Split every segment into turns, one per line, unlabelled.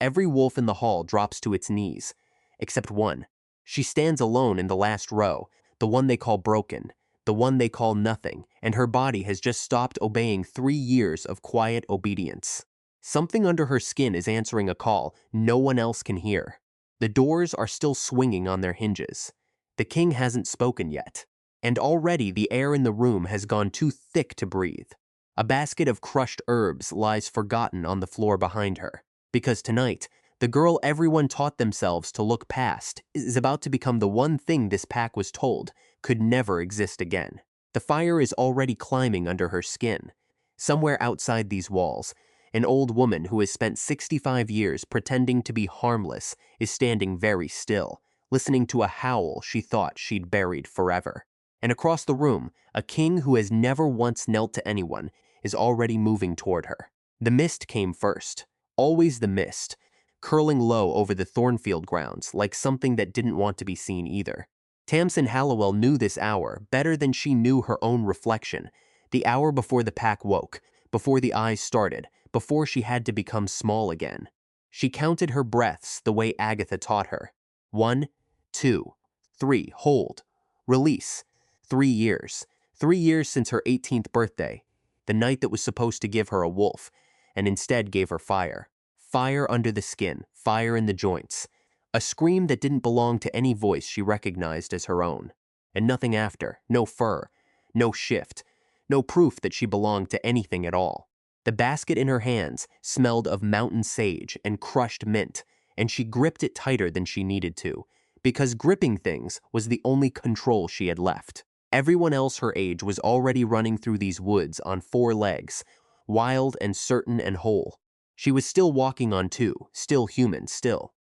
Every wolf in the hall drops to its knees, except one. She stands alone in the last row, the one they call broken, the one they call nothing, and her body has just stopped obeying 3 years of quiet obedience. Something under her skin is answering a call no one else can hear. The doors are still swinging on their hinges. The king hasn't spoken yet, and already the air in the room has gone too thick to breathe. A basket of crushed herbs lies forgotten on the floor behind her, because tonight, the girl everyone taught themselves to look past is about to become the one thing this pack was told could never exist again. The fire is already climbing under her skin. Somewhere outside these walls, an old woman who has spent 65 years pretending to be harmless is standing very still, listening to a howl she thought she'd buried forever. And across the room, a king who has never once knelt to anyone is already moving toward her. The mist came first, always the mist, curling low over the Thornfield grounds like something that didn't want to be seen either. Tamsin Hallowell knew this hour better than she knew her own reflection, the hour before the pack woke, before the eyes started, before she had to become small again. She counted her breaths the way Agatha taught her. 1, 2, 3, hold, release. 3 years. 3 years since her 18th birthday, the night that was supposed to give her a wolf, and instead gave her fire. Fire under the skin, fire in the joints. A scream that didn't belong to any voice she recognized as her own. And nothing after, no fur, no shift, no proof that she belonged to anything at all. The basket in her hands smelled of mountain sage and crushed mint, and she gripped it tighter than she needed to, because gripping things was the only control she had left. Everyone else her age was already running through these woods on 4 legs, wild and certain and whole. She was still walking on 2, still human, still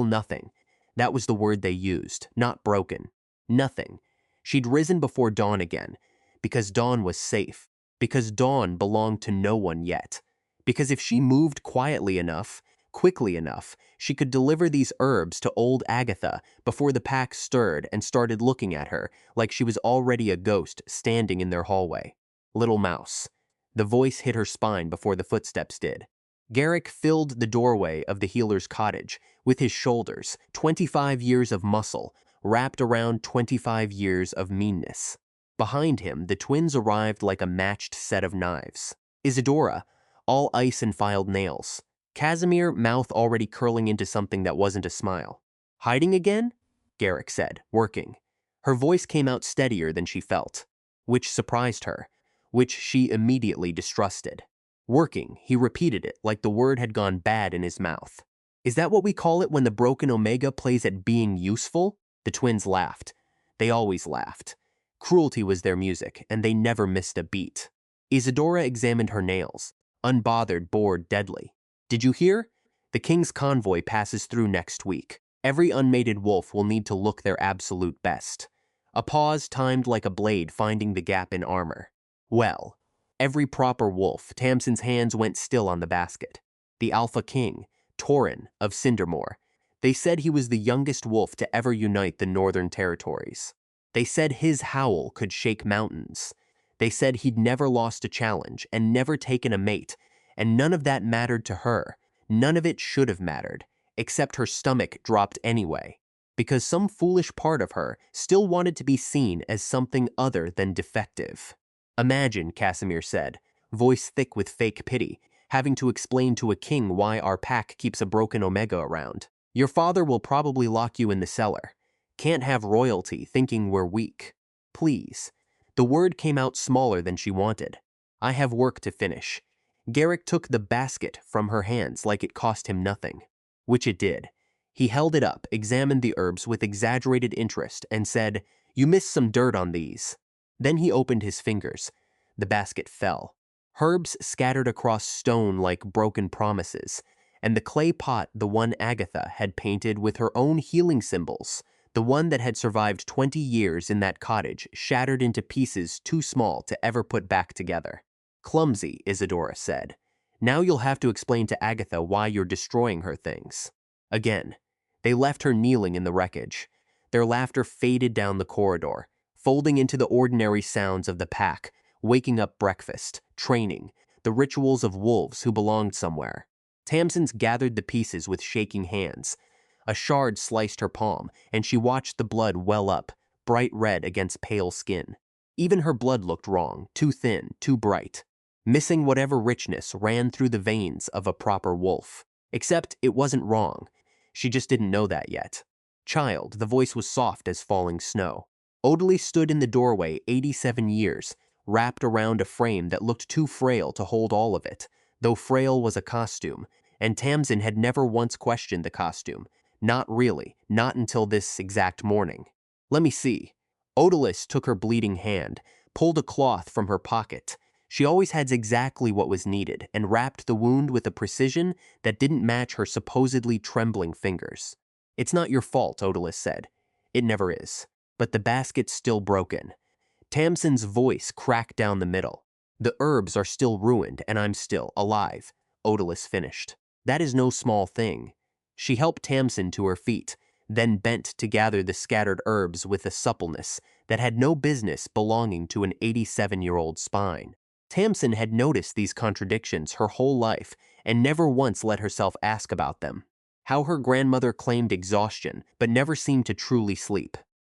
nothing. That was the word they used, not broken. Nothing. She'd risen before dawn again, because dawn was safe, because dawn belonged to no one yet, because if she moved quietly enough, quickly enough, she could deliver these herbs to old Agatha before the pack stirred and started looking at her like she was already a ghost standing in their hallway. Little mouse. The voice hit her spine before the footsteps did. Garrick filled the doorway of the healer's cottage with his shoulders, 25 years of muscle, wrapped around 25 years of meanness. Behind him, the twins arrived like a matched set of knives. Isadora, all ice and filed nails. Casimir, mouth already curling into something that wasn't a smile. Hiding again? Garrick said, working. Her voice came out steadier than she felt, which surprised her, which she immediately distrusted. Working, he repeated it like the word had gone bad in his mouth. Is that what we call it when the broken Omega plays at being useful? The twins laughed. They always laughed. Cruelty was their music, and they never missed a beat. Isadora examined her nails, unbothered, bored, deadly. Did you hear? The king's convoy passes through next week. Every unmated wolf will need to look their absolute best. A pause timed like a blade finding the gap in armor. Well, every proper wolf, Tamsin's hands went still on the basket. The Alpha King, Torin of Cindermore. They said he was the youngest wolf to ever unite the Northern Territories. They said his howl could shake mountains. They said he'd never lost a challenge and never taken a mate, and none of that mattered to her. None of it should have mattered, except her stomach dropped anyway, because some foolish part of her still wanted to be seen as something other than defective. Imagine, Casimir said, voice thick with fake pity, having to explain to a king why our pack keeps a broken Omega around. Your father will probably lock you in the cellar. Can't have royalty thinking we're weak. Please. The word came out smaller than she wanted. I have work to finish. Garrick took the basket from her hands like it cost him nothing, which it did. He held it up, examined the herbs with exaggerated interest, and said, "You missed some dirt on these." Then he opened his fingers. The basket fell. Herbs scattered across stone like broken promises, and the clay pot the one Agatha had painted with her own healing symbols, the one that had survived 20 years in that cottage, shattered into pieces too small to ever put back together. Clumsy, Isadora said. Now you'll have to explain to Agatha why you're destroying her things. Again, they left her kneeling in the wreckage. Their laughter faded down the corridor, folding into the ordinary sounds of the pack, waking up breakfast, training, the rituals of wolves who belonged somewhere. Tamsin's gathered the pieces with shaking hands. A shard sliced her palm, and she watched the blood well up, bright red against pale skin. Even her blood looked wrong, too thin, too bright. Missing whatever richness ran through the veins of a proper wolf. Except it wasn't wrong. She just didn't know that yet. Child, the voice was soft as falling snow. Odile stood in the doorway 87 years, wrapped around a frame that looked too frail to hold all of it, though frail was a costume, and Tamsin had never once questioned the costume. Not really, not until this exact morning. Let me see. Odalys took her bleeding hand, pulled a cloth from her pocket. She always had exactly what was needed, and wrapped the wound with a precision that didn't match her supposedly trembling fingers. It's not your fault, Odalys said. It never is. But the basket's still broken. Tamsin's voice cracked down the middle. The herbs are still ruined, and I'm still alive, Odalys finished. That is no small thing. She helped Tamsin to her feet, then bent to gather the scattered herbs with a suppleness that had no business belonging to an 87-year-old spine. Tamsin had noticed these contradictions her whole life and never once let herself ask about them. How her grandmother claimed exhaustion but never seemed to truly sleep.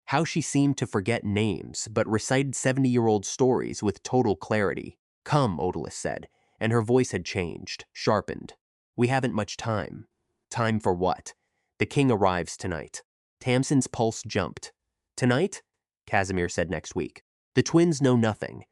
How she seemed to forget names but recited 70-year-old stories with total clarity. Come, Odalys said, and her voice had changed, sharpened. We haven't much time. Time for what? The king arrives tonight. Tamsin's pulse jumped. Tonight? Casimir said next week. The twins know nothing.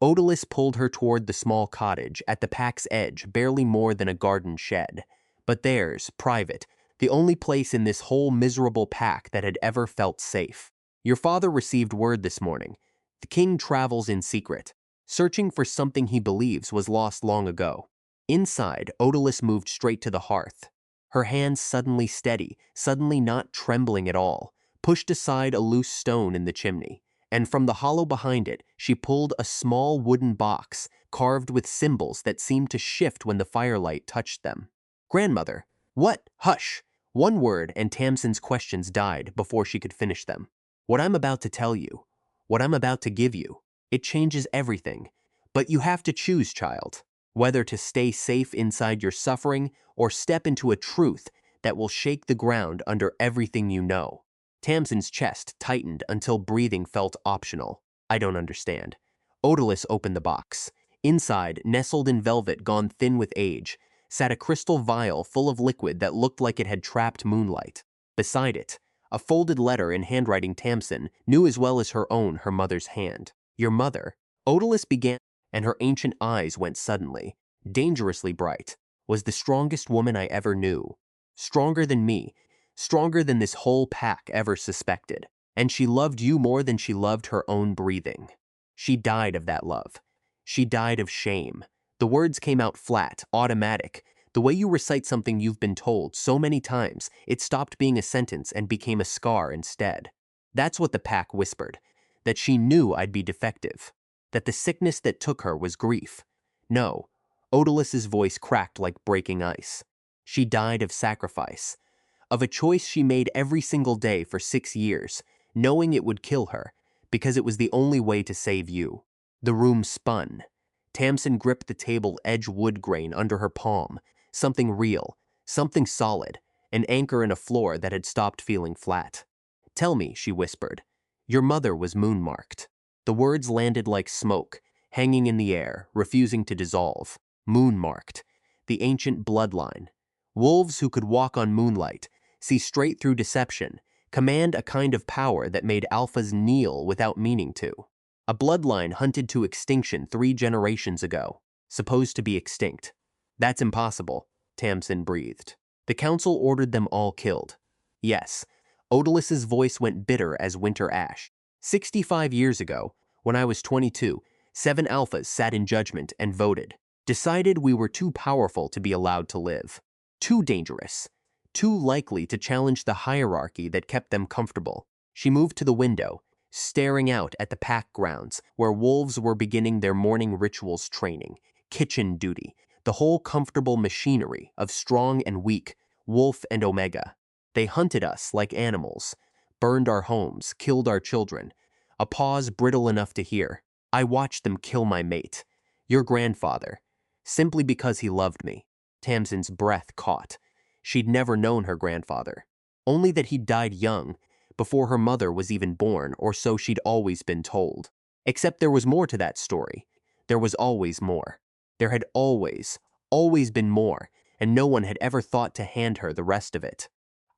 Odalys pulled her toward the small cottage at the pack's edge, barely more than a garden shed. But theirs, private, the only place in this whole miserable pack that had ever felt safe. Your father received word this morning. The king travels in secret, searching for something he believes was lost long ago. Inside, Odalys moved straight to the hearth. Her hands suddenly steady, suddenly not trembling at all, pushed aside a loose stone in the chimney, and from the hollow behind it, she pulled a small wooden box, carved with symbols that seemed to shift when the firelight touched them. Grandmother, what? Hush! One word, and Tamsin's questions died before she could finish them. What I'm about to tell you, what I'm about to give you, it changes everything. But you have to choose, child, whether to stay safe inside your suffering or step into a truth that will shake the ground under everything you know. Tamsin's chest tightened until breathing felt optional. I don't understand. Odalys opened the box. Inside, nestled in velvet gone thin with age, sat a crystal vial full of liquid that looked like it had trapped moonlight. Beside it, a folded letter in handwriting Tamsin knew as well as her own her mother's hand. Your mother, Odalys began, and her ancient eyes went suddenly, dangerously bright, was the strongest woman I ever knew. Stronger than me, stronger than this whole pack ever suspected. And she loved you more than she loved her own breathing. She died of that love. She died of shame. The words came out flat, automatic. The way you recite something you've been told so many times, it stopped being a sentence and became a scar instead. That's what the pack whispered, that she knew I'd be defective, that the sickness that took her was grief. No, Odalys's voice cracked like breaking ice. She died of sacrifice, of a choice she made every single day for 6 years, knowing it would kill her, because it was the only way to save you. The room spun. Tamsin gripped the table edge wood grain under her palm, something real, something solid, an anchor in a floor that had stopped feeling flat. Tell me, she whispered. Your mother was moon-marked. The words landed like smoke, hanging in the air, refusing to dissolve. Moon-marked. The ancient bloodline. Wolves who could walk on moonlight, see straight through deception, command a kind of power that made alphas kneel without meaning to. A bloodline hunted to extinction 3 generations ago, supposed to be extinct. That's impossible, Tamsin breathed. The council ordered them all killed. Yes, Odalys's voice went bitter as winter ash. 65 years ago, when I was 22, 7 alphas sat in judgment and voted, decided we were too powerful to be allowed to live, too dangerous, too likely to challenge the hierarchy that kept them comfortable. She moved to the window, staring out at the pack grounds where wolves were beginning their morning rituals training, kitchen duty, the whole comfortable machinery of strong and weak, wolf and omega. They hunted us like animals, burned our homes, killed our children. A pause brittle enough to hear. I watched them kill my mate, your grandfather, simply because he loved me. Tamsin's breath caught. She'd never known her grandfather. Only that he'd died young, before her mother was even born, or so she'd always been told. Except there was more to that story. There was always more. There had always been more, and no one had ever thought to hand her the rest of it.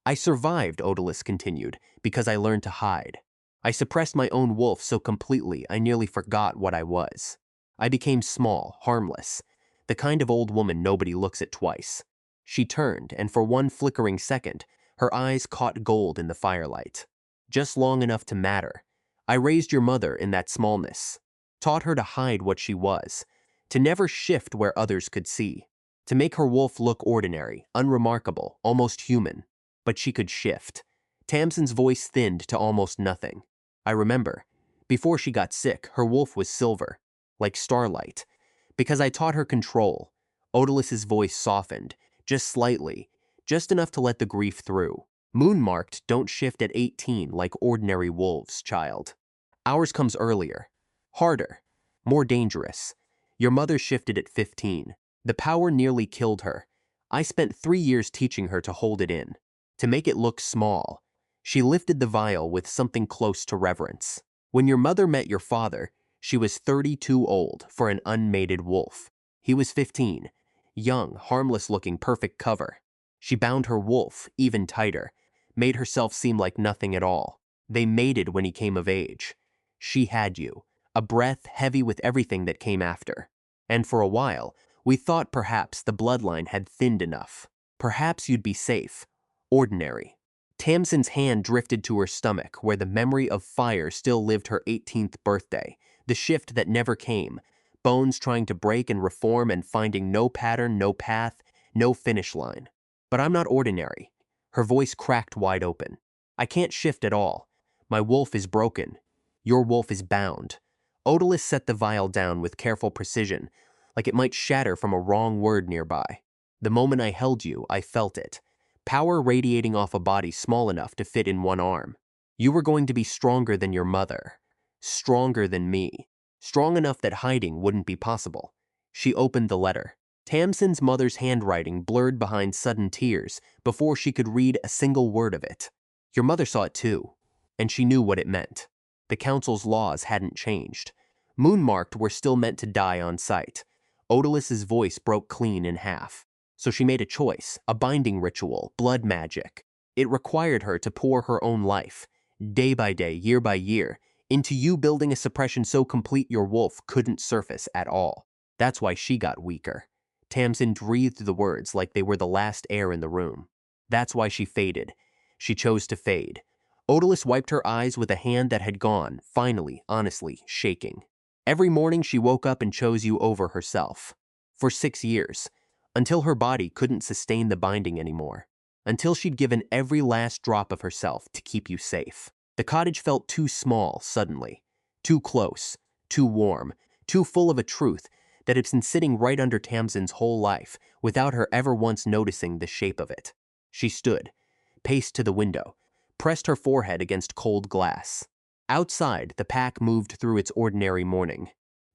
I survived, Odalus continued, because I learned to hide. I suppressed my own wolf so completely I nearly forgot what I was. I became small, harmless, the kind of old woman nobody looks at twice. She turned, and for one flickering second, her eyes caught gold in the firelight. Just long enough to matter. I raised your mother in that smallness, taught her to hide what she was, to never shift where others could see, to make her wolf look ordinary, unremarkable, almost human. But she could shift. Tamsin's voice thinned to almost nothing. I remember, before she got sick, her wolf was silver, like starlight. Because I taught her control, Odalus's voice softened, just slightly, just enough to let the grief through. Moon-marked don't shift at 18 like ordinary wolves, child. Ours comes earlier, harder, more dangerous. Your mother shifted at 15. The power nearly killed her. I spent 3 years teaching her to hold it in, to make it look small. She lifted the vial with something close to reverence. When your mother met your father, she was 32 old for an unmated wolf. He was 15, young, harmless-looking, perfect cover. She bound her wolf even tighter, made herself seem like nothing at all. They mated when he came of age. She had you, a breath heavy with everything that came after. And for a while, we thought perhaps the bloodline had thinned enough. Perhaps you'd be safe, ordinary. Tamsin's hand drifted to her stomach, where the memory of fire still lived her 18th birthday, the shift that never came, bones trying to break and reform and finding no pattern, no path, no finish line. But I'm not ordinary. Her voice cracked wide open. I can't shift at all. My wolf is broken. Your wolf is bound. Odalus set the vial down with careful precision, like it might shatter from a wrong word nearby. The moment I held you, I felt it. Power radiating off a body small enough to fit in one arm. You were going to be stronger than your mother. Stronger than me. Strong enough that hiding wouldn't be possible. She opened the letter. Tamsin's mother's handwriting blurred behind sudden tears before she could read a single word of it. Your mother saw it too, and she knew what it meant. The council's laws hadn't changed. Moon-marked were still meant to die on sight. Odalus's voice broke clean in half. So she made a choice, a binding ritual, blood magic. It required her to pour her own life, day by day, year by year, into you building a suppression so complete your wolf couldn't surface at all. That's why she got weaker. Tamsin breathed the words like they were the last air in the room. That's why she faded. She chose to fade. Odalus wiped her eyes with a hand that had gone, finally, honestly, shaking. Every morning she woke up and chose you over herself. For 6 years. Until her body couldn't sustain the binding anymore. Until she'd given every last drop of herself to keep you safe. The cottage felt too small suddenly. Too close. Too warm. Too full of a truth that had been sitting right under Tamsin's whole life without her ever once noticing the shape of it. She stood, paced to the window, pressed her forehead against cold glass. Outside, the pack moved through its ordinary morning.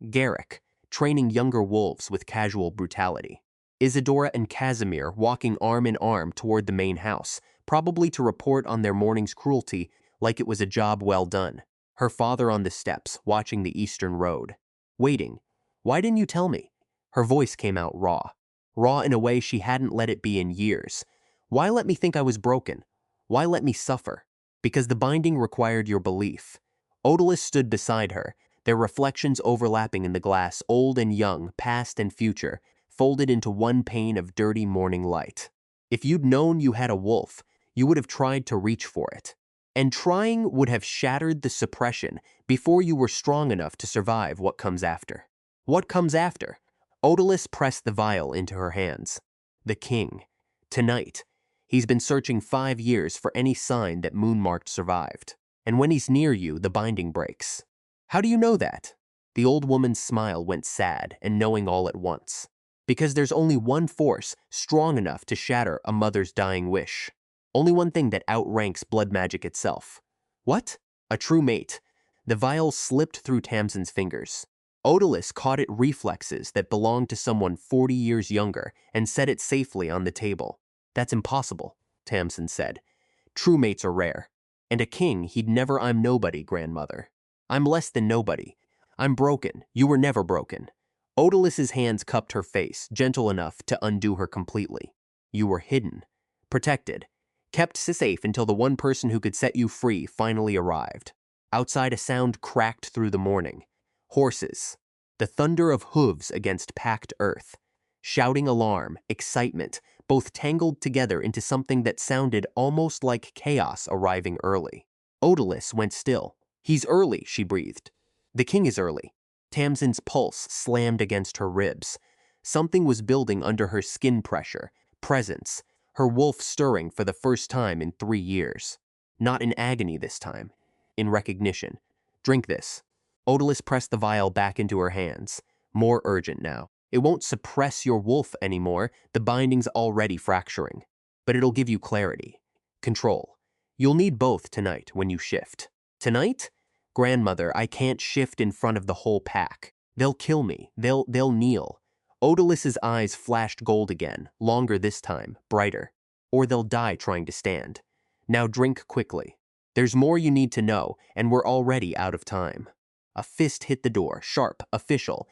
Garrick, training younger wolves with casual brutality. Isadora and Casimir walking arm in arm toward the main house, probably to report on their morning's cruelty like it was a job well done. Her father on the steps, watching the eastern road. Waiting. Why didn't you tell me? Her voice came out raw. Raw in a way she hadn't let it be in years. Why let me think I was broken? Why let me suffer? Because the binding required your belief. Odalus stood beside her, their reflections overlapping in the glass, old and young, past and future, folded into one pane of dirty morning light. If you'd known you had a wolf, you would have tried to reach for it. And trying would have shattered the suppression before you were strong enough to survive what comes after. What comes after? Odalus pressed the vial into her hands. The king. Tonight. He's been searching 5 years for any sign that Moon-marked survived. And when he's near you, the binding breaks. How do you know that? The old woman's smile went sad and knowing all at once. Because there's only one force strong enough to shatter a mother's dying wish. Only one thing that outranks blood magic itself. What? A true mate. The vial slipped through Tamsin's fingers. Odalus caught it reflexes that belonged to someone 40 years younger and set it safely on the table. That's impossible, Tamsin said. True mates are rare. And a king, he'd never. I'm nobody, grandmother. I'm less than nobody. I'm broken. You were never broken. Odalus's hands cupped her face, gentle enough to undo her completely. You were hidden, protected, kept safe until the one person who could set you free finally arrived. Outside, a sound cracked through the morning. Horses. The thunder of hooves against packed earth. Shouting alarm, excitement, both tangled together into something that sounded almost like chaos arriving early. Odalus went still. He's early, she breathed. The king is early. Tamsin's pulse slammed against her ribs. Something was building under her skin pressure, presence, her wolf stirring for the first time in 3 years. Not in agony this time, in recognition. Drink this. Odalus pressed the vial back into her hands. More urgent now. It won't suppress your wolf anymore, the binding's already fracturing. But it'll give you clarity. Control. You'll need both tonight when you shift. Tonight? Grandmother, I can't shift in front of the whole pack. They'll kill me. They'll kneel. Odalus's eyes flashed gold again, longer this time, brighter. Or they'll die trying to stand. Now drink quickly. There's more you need to know, and we're already out of time. A fist hit the door, sharp, official.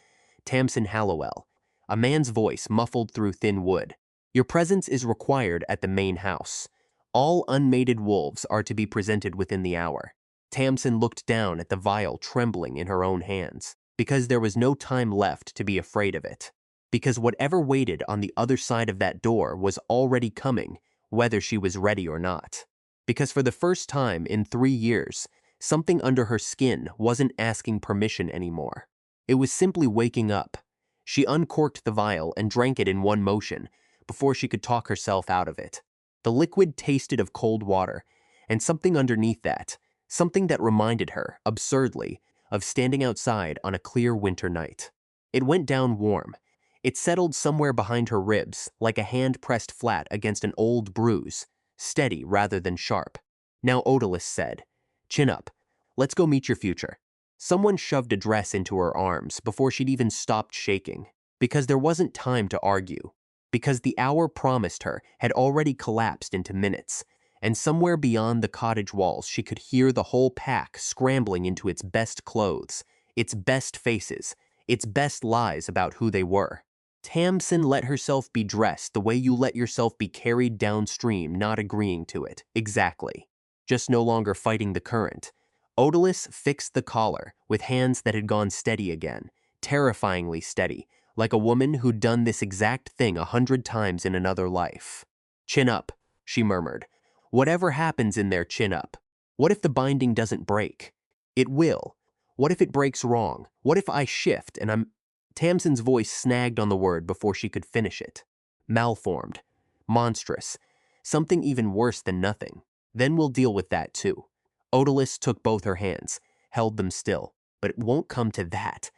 Tamsin Hallowell. A man's voice muffled through thin wood. Your presence is required at the main house. All unmated wolves are to be presented within the hour. Tamsin looked down at the vial trembling in her own hands, because there was no time left to be afraid of it. Because whatever waited on the other side of that door was already coming, whether she was ready or not. Because for the first time in 3 years, something under her skin wasn't asking permission anymore. It was simply waking up. She uncorked the vial and drank it in one motion, before she could talk herself out of it. The liquid tasted of cold water, and something underneath that, something that reminded her, absurdly, of standing outside on a clear winter night. It went down warm. It settled somewhere behind her ribs, like a hand pressed flat against an old bruise, steady rather than sharp. Now Odalus said, Chin up. Let's go meet your future. Someone shoved a dress into her arms before she'd even stopped shaking, because there wasn't time to argue, because the hour promised her had already collapsed into minutes, and somewhere beyond the cottage walls she could hear the whole pack scrambling into its best clothes, its best faces, its best lies about who they were. Tamsin let herself be dressed the way you let yourself be carried downstream, not agreeing to it. Exactly. Just no longer fighting the current. Odalus fixed the collar with hands that had gone steady again, terrifyingly steady, like a woman who'd done this exact thing 100 times in another life. Chin up, she murmured. Whatever happens in there, chin up. What if the binding doesn't break? It will. What if it breaks wrong? What if I shift and I'm... Tamsin's voice snagged on the word before she could finish it. Malformed. Monstrous. Something even worse than nothing. Then we'll deal with that too. Odalus took both her hands, held them still. But it won't come to that.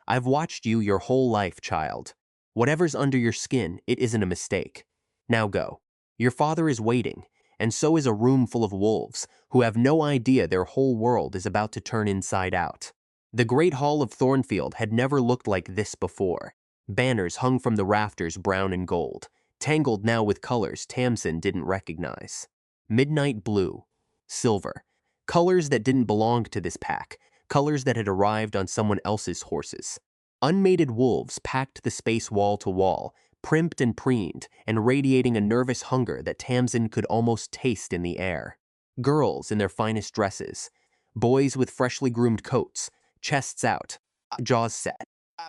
I've watched you your whole life, child. Whatever's under your skin, it isn't a mistake. Now go. Your father is waiting, and so is a room full of wolves who have no idea their whole world is about to turn inside out. The great hall of Thornfield had never looked like this before. Banners hung from the rafters brown and gold, tangled now with colors Tamsin didn't recognize. Midnight blue, silver, colors that didn't belong to this pack, colors that had arrived on someone else's horses. Unmated wolves packed the space wall to wall, primped and preened, and radiating a nervous hunger that Tamsin could almost taste in the air. Girls in their finest dresses, boys with freshly groomed coats, chests out, jaws set,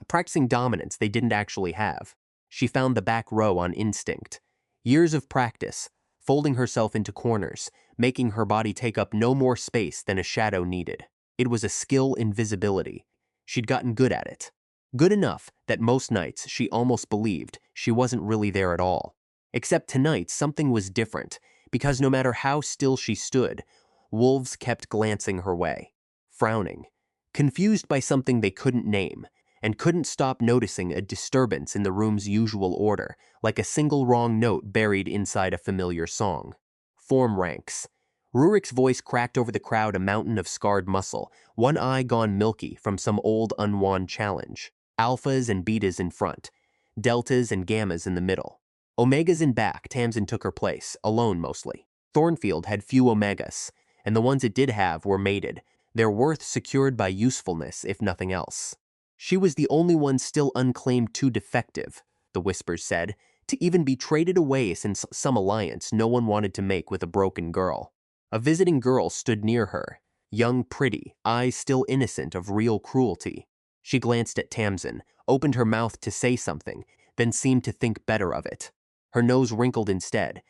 practicing dominance they didn't actually have. She found the back row on instinct. Years of practice, folding herself into corners, making her body take up no more space than a shadow needed. It was a skill in visibility. She'd gotten good at it. Good enough that most nights she almost believed she wasn't really there at all. Except tonight something was different, because no matter how still she stood, wolves kept glancing her way, frowning, confused by something they couldn't name, and couldn't stop noticing a disturbance in the room's usual order, like a single wrong note buried inside a familiar song. Form ranks. Rurik's voice cracked over the crowd, a mountain of scarred muscle, one eye gone milky from some old unwon challenge. Alphas and betas in front, deltas and gammas in the middle. Omegas in back, Tamsin took her place, alone mostly. Thornfield had few omegas, and the ones it did have were mated, their worth secured by usefulness if nothing else. She was the only one still unclaimed too defective, the whispers said, to even be traded away since some alliance no one wanted to make with a broken girl. A visiting girl stood near her, young, pretty, eyes still innocent of real cruelty. She glanced at Tamsin, opened her mouth to say something, then seemed to think better of it. Her nose wrinkled instead,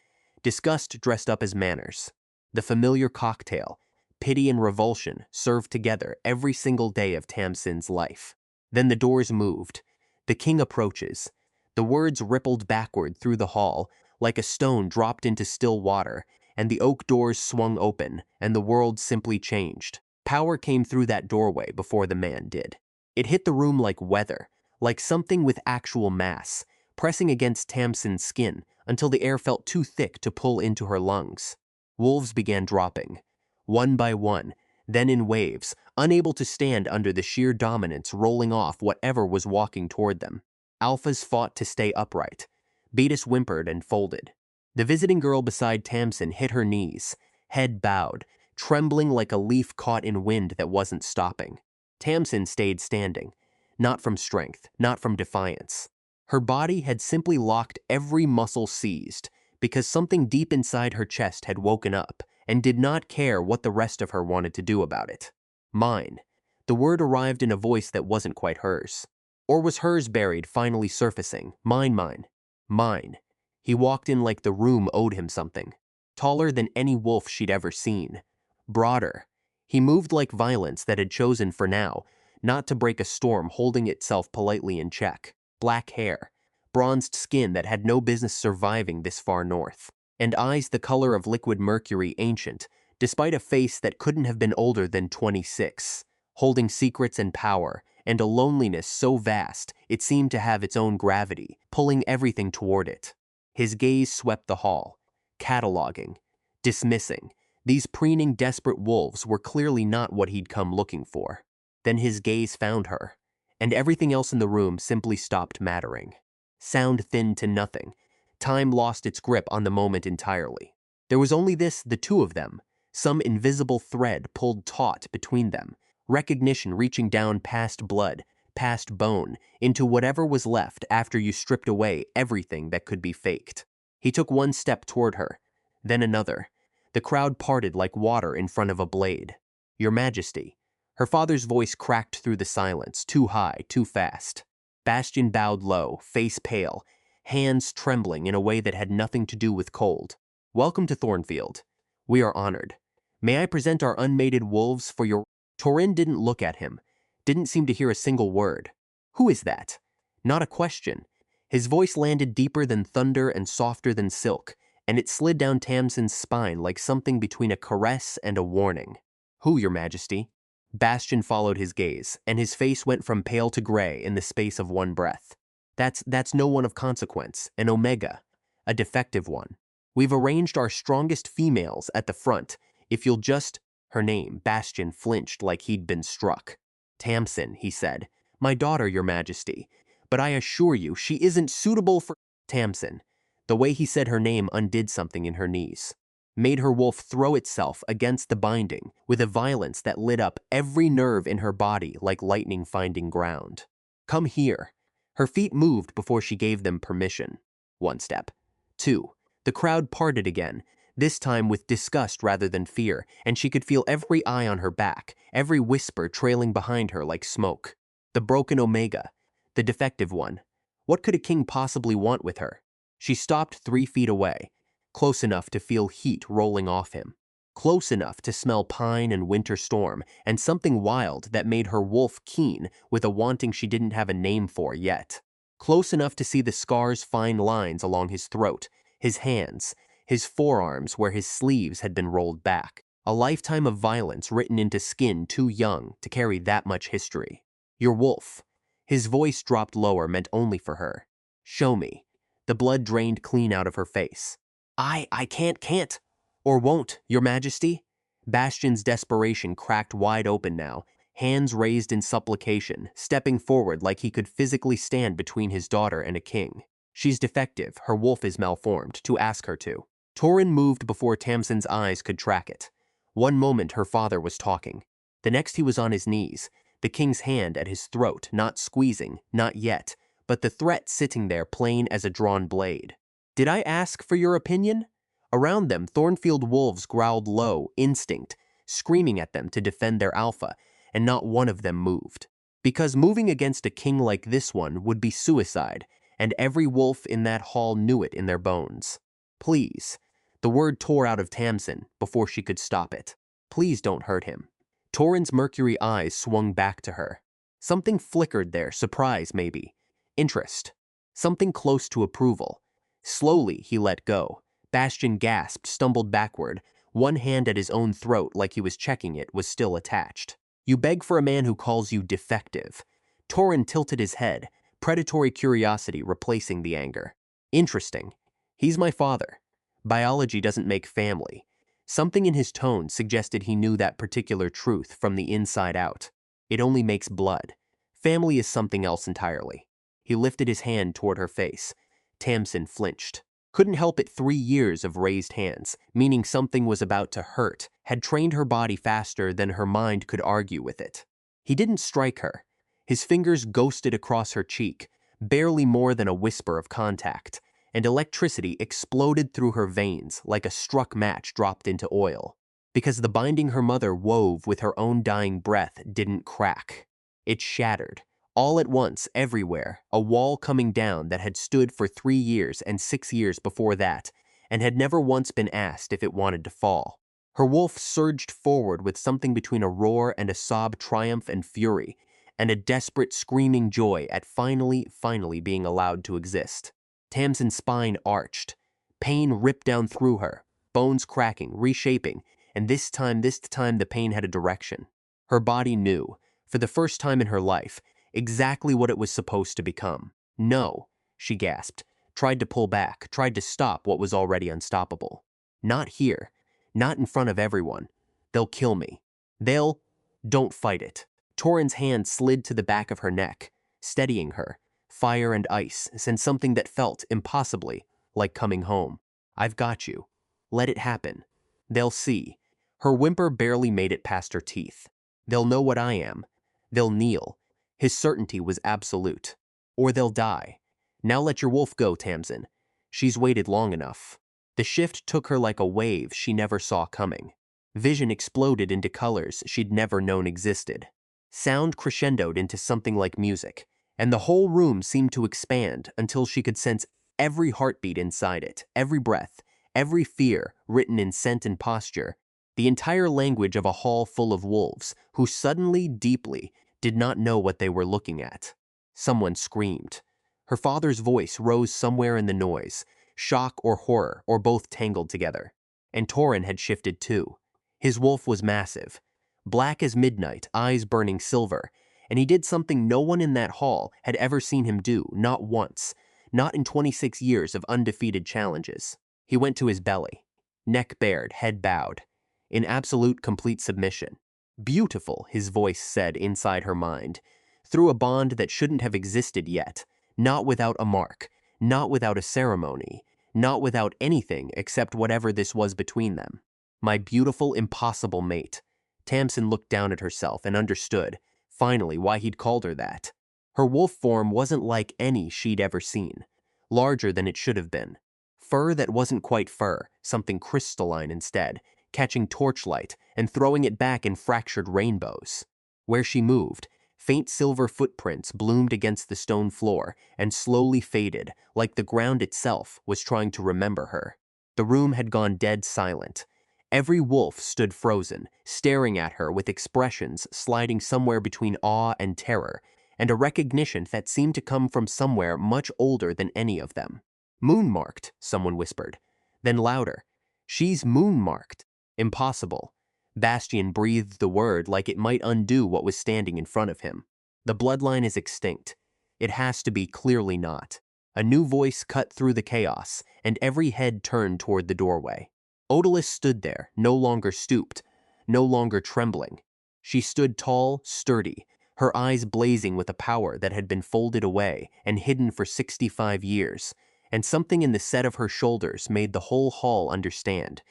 disgust dressed up as manners. The familiar cocktail, pity and revulsion, served together every single day of Tamsin's life. Then the doors moved. The king approaches. The words rippled backward through the hall, like a stone dropped into still water, and the oak doors swung open, and the world simply changed. Power came through that doorway before the man did. It hit the room like weather, like something with actual mass, pressing against Tamsin's skin until the air felt too thick to pull into her lungs. Wolves began dropping, one by one, then in waves, unable to stand under the sheer dominance rolling off whatever was walking toward them. Alphas fought to stay upright. Betas whimpered and folded. The visiting girl beside Tamsin hit her knees, head bowed, trembling like a leaf caught in wind that wasn't stopping. Tamsin stayed standing, not from strength, not from defiance. Her body had simply locked, every muscle seized, because something deep inside her chest had woken up and did not care what the rest of her wanted to do about it. Mine. The word arrived in a voice that wasn't quite hers. Or was hers buried, finally surfacing? Mine, mine. Mine. He walked in like the room owed him something. Taller than any wolf she'd ever seen. Broader. He moved like violence that had chosen for now not to break a storm, holding itself politely in check. Black hair. Bronzed skin that had no business surviving this far north. And eyes the color of liquid mercury, ancient, despite a face that couldn't have been older than 26. Holding secrets and power, and a loneliness so vast it seemed to have its own gravity, pulling everything toward it. His gaze swept the hall, cataloging, dismissing. These preening, desperate wolves were clearly not what he'd come looking for. Then his gaze found her, and everything else in the room simply stopped mattering. Sound thinned to nothing. Time lost its grip on the moment entirely. There was only the two of them, some invisible thread pulled taut between them, recognition reaching down past blood, past bone, into whatever was left after you stripped away everything that could be faked. He took one step toward her, then another. The crowd parted like water in front of a blade. Your Majesty. Her father's voice cracked through the silence, too high, too fast. Bastian bowed low, face pale, hands trembling in a way that had nothing to do with cold. Welcome to Thornfield. We are honored. May I present our unmated wolves for your... Torin didn't look at him, didn't seem to hear a single word. Who is that? Not a question. His voice landed deeper than thunder and softer than silk, and it slid down Tamsin's spine like something between a caress and a warning. Who, Your Majesty? Bastian followed his gaze, and his face went from pale to gray in the space of one breath. That's no one of consequence, an Omega, a defective one. We've arranged our strongest females at the front, if you'll just... Her name, Bastian flinched like he'd been struck. Tamsin, he said. My daughter, Your Majesty. But I assure you, she isn't suitable for... Tamsin. The way he said her name undid something in her knees. Made her wolf throw itself against the binding with a violence that lit up every nerve in her body like lightning finding ground. Come here. Her feet moved before she gave them permission. 1 step. 2. The crowd parted again, this time with disgust rather than fear, and she could feel every eye on her back, every whisper trailing behind her like smoke. The broken Omega, the defective one. What could a king possibly want with her? She stopped 3 feet away, close enough to feel heat rolling off him, close enough to smell pine and winter storm, and something wild that made her wolf keen with a wanting she didn't have a name for yet. Close enough to see the scar's fine lines along his throat, his hands, his forearms where his sleeves had been rolled back. A lifetime of violence written into skin too young to carry that much history. Your wolf. His voice dropped lower, meant only for her. Show me. The blood drained clean out of her face. I can't. Or won't, your majesty? Bastian's desperation cracked wide open now, hands raised in supplication, stepping forward like he could physically stand between his daughter and a king. She's defective, her wolf is malformed, to ask her to. Torin moved before Tamsin's eyes could track it. One moment her father was talking. The next he was on his knees, the king's hand at his throat, not squeezing, not yet, but the threat sitting there plain as a drawn blade. Did I ask for your opinion? Around them, Thornfield wolves growled low, instinct, screaming at them to defend their alpha, and not one of them moved. Because moving against a king like this one would be suicide, and every wolf in that hall knew it in their bones. Please. The word tore out of Tamsin before she could stop it. Please don't hurt him. Torin's mercury eyes swung back to her. Something flickered there, surprise maybe. Interest. Something close to approval. Slowly, he let go. Bastian gasped, stumbled backward. One hand at his own throat, like he was checking it, was still attached. You beg for a man who calls you defective. Torin tilted his head, predatory curiosity replacing the anger. Interesting. He's my father. Biology doesn't make family. Something in his tone suggested he knew that particular truth from the inside out. It only makes blood. Family is something else entirely. He lifted his hand toward her face. Tamsin flinched. Couldn't help it 3 years of raised hands, meaning something was about to hurt, had trained her body faster than her mind could argue with it. He didn't strike her. His fingers ghosted across her cheek, barely more than a whisper of contact, and electricity exploded through her veins like a struck match dropped into oil. Because the binding her mother wove with her own dying breath didn't crack. It shattered. All at once, everywhere, a wall coming down that had stood for 3 years and 6 years before that, and had never once been asked if it wanted to fall. Her wolf surged forward with something between a roar and a sob triumph and fury, and a desperate screaming joy at finally being allowed to exist. Tamsin's spine arched. Pain ripped down through her, bones cracking, reshaping, and this time the pain had a direction. Her body knew, for the first time in her life, exactly what it was supposed to become. No, she gasped, tried to pull back, tried to stop what was already unstoppable. Not here, not in front of everyone. They'll kill me. Don't fight it. Torin's hand slid to the back of her neck, steadying her. Fire and ice sent something that felt, impossibly, like coming home. I've got you. Let it happen. They'll see. Her whimper barely made it past her teeth. They'll know what I am. They'll kneel. His certainty was absolute. Or they'll die. Now let your wolf go, Tamsin. She's waited long enough. The shift took her like a wave she never saw coming. Vision exploded into colors she'd never known existed. Sound crescendoed into something like music, and the whole room seemed to expand until she could sense every heartbeat inside it, every breath, every fear written in scent and posture, the entire language of a hall full of wolves who suddenly, deeply, did not know what they were looking at. Someone screamed. Her father's voice rose somewhere in the noise, shock or horror, or both tangled together. And Torin had shifted too. His wolf was massive, black as midnight, eyes burning silver, and he did something no one in that hall had ever seen him do, not once, not in 26 years of undefeated challenges. He went to his belly, neck bared, head bowed, in absolute complete submission. Beautiful, his voice said inside her mind, through a bond that shouldn't have existed yet, not without a mark, not without a ceremony, not without anything except whatever this was between them. My beautiful, impossible mate. Tamsin looked down at herself and understood, finally, why he'd called her that. Her wolf form wasn't like any she'd ever seen, larger than it should have been. Fur that wasn't quite fur, something crystalline instead, catching torchlight and throwing it back in fractured rainbows. Where she moved, faint silver footprints bloomed against the stone floor and slowly faded, like the ground itself was trying to remember her. The room had gone dead silent. Every wolf stood frozen, staring at her with expressions sliding somewhere between awe and terror, and a recognition that seemed to come from somewhere much older than any of them. Moon-marked, someone whispered. Then louder. She's moon-marked. Impossible. Bastian breathed the word like it might undo what was standing in front of him. The bloodline is extinct. It has to be clearly not. A new voice cut through the chaos, and every head turned toward the doorway. Odalys stood there, no longer stooped, no longer trembling. She stood tall, sturdy, her eyes blazing with a power that had been folded away and hidden for 65 years, and something in the set of her shoulders made the whole hall understand,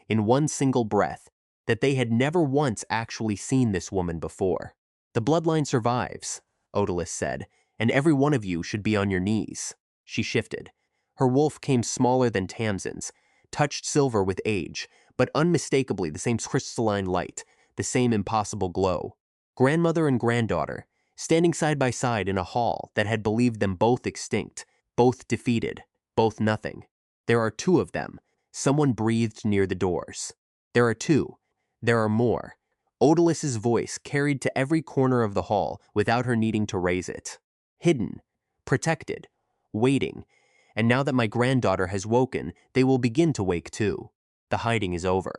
in one single breath, that they had never once actually seen this woman before. "The bloodline survives," Odalys said, "and every one of you should be on your knees." She shifted. Her wolf came smaller than Tamsin's, touched silver with age, but unmistakably the same crystalline light, the same impossible glow. Grandmother and granddaughter, standing side by side in a hall that had believed them both extinct, both defeated, both nothing. There are two of them. Someone breathed near the doors. There are two. There are more. Odalys's voice carried to every corner of the hall without her needing to raise it. Hidden, protected, waiting, and now that my granddaughter has woken, they will begin to wake too. The hiding is over.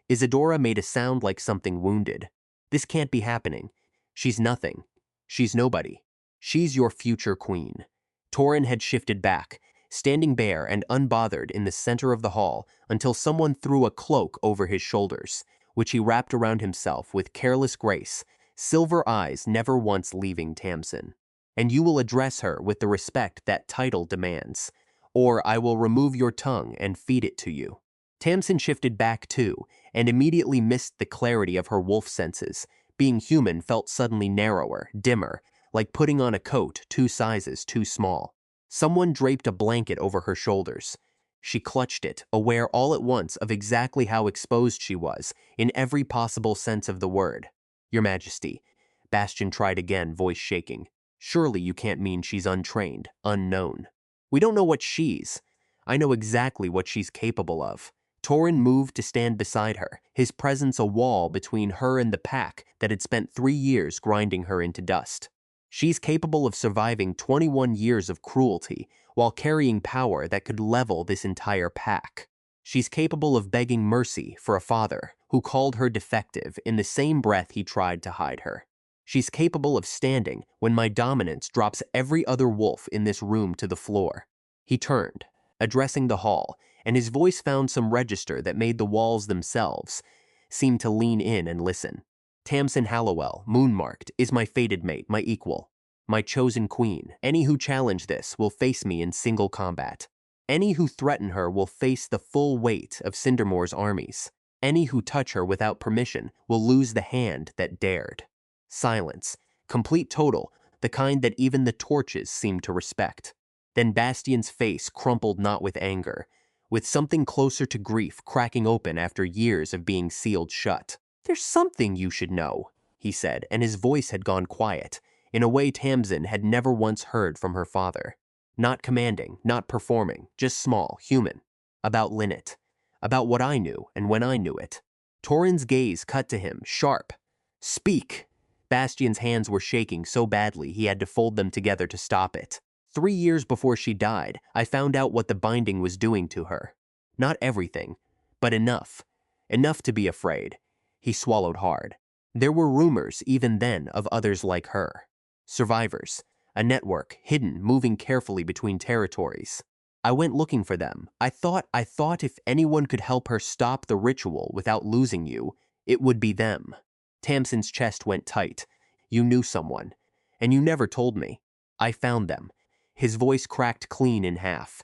Isadora made a sound like something wounded. This can't be happening. She's nothing. She's nobody. She's your future queen. Torin had shifted back, standing bare and unbothered in the center of the hall until someone threw a cloak over his shoulders, which he wrapped around himself with careless grace, silver eyes never once leaving Tamsin. "And you will address her with the respect that title demands, or I will remove your tongue and feed it to you." Tamsin shifted back too, and immediately missed the clarity of her wolf senses. Being human felt suddenly narrower, dimmer, like putting on a coat 2 sizes too small. Someone draped a blanket over her shoulders. She clutched it, aware all at once of exactly how exposed she was, in every possible sense of the word. "Your Majesty," Bastion tried again, voice shaking. "Surely you can't mean she's untrained, unknown." "We don't know what she's. I know exactly what she's capable of." Torin moved to stand beside her, his presence a wall between her and the pack that had spent 3 years grinding her into dust. "She's capable of surviving 21 years of cruelty while carrying power that could level this entire pack. She's capable of begging mercy for a father who called her defective in the same breath he tried to hide her. She's capable of standing when my dominance drops every other wolf in this room to the floor." He turned, addressing the hall, and his voice found some register that made the walls themselves seem to lean in and listen. "Tamsin Hallowell, moon-marked, is my fated mate, my equal, my chosen queen. Any who challenge this will face me in single combat. Any who threaten her will face the full weight of Cindermore's armies. Any who touch her without permission will lose the hand that dared." Silence, complete total, the kind that even the torches seemed to respect. Then Bastion's face crumpled not with anger, with something closer to grief cracking open after years of being sealed shut. "There's something you should know," he said, and his voice had gone quiet, in a way Tamsin had never once heard from her father. Not commanding, not performing, just small, human. About Lynette. About what I knew and when I knew it. Torin's gaze cut to him, sharp. "Speak!" Bastion's hands were shaking so badly he had to fold them together to stop it. 3 years before she died, I found out what the binding was doing to her. Not everything, but enough. Enough to be afraid. He swallowed hard. There were rumors, even then, of others like her. Survivors. A network, hidden, moving carefully between territories. I went looking for them. I thought if anyone could help her stop the ritual without losing you, it would be them. Tamsin's chest went tight. "You knew someone. And you never told me. I found them." His voice cracked clean in half.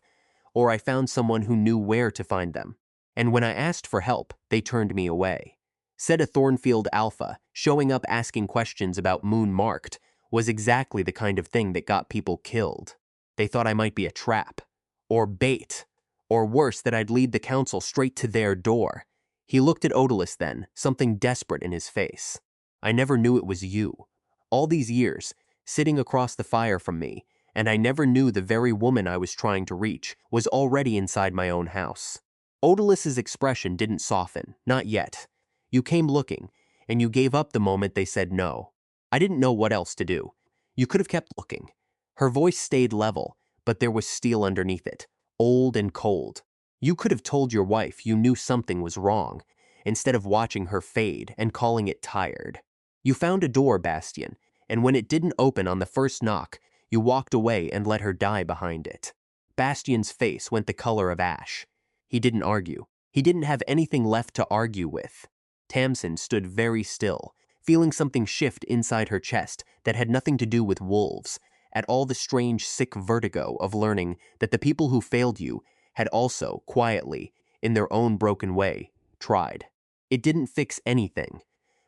"Or I found someone who knew where to find them. And when I asked for help, they turned me away." Said a Thornfield Alpha, showing up asking questions about Moon Marked, was exactly the kind of thing that got people killed. They thought I might be a trap. Or bait. Or worse, that I'd lead the council straight to their door. He looked at Odalys then, something desperate in his face. "I never knew it was you. All these years, sitting across the fire from me, and I never knew the very woman I was trying to reach was already inside my own house." Odalys's expression didn't soften, not yet. "You came looking, and you gave up the moment they said no. I didn't know what else to do. You could have kept looking." Her voice stayed level, but there was steel underneath it, old and cold. "You could have told your wife you knew something was wrong, instead of watching her fade and calling it tired. You found a door, Bastion, and when it didn't open on the first knock, you walked away and let her die behind it." Bastion's face went the color of ash. He didn't argue. He didn't have anything left to argue with. Tamsin stood very still, feeling something shift inside her chest that had nothing to do with wolves, at all the strange, sick vertigo of learning that the people who failed you had also, quietly, in their own broken way, tried. It didn't fix anything,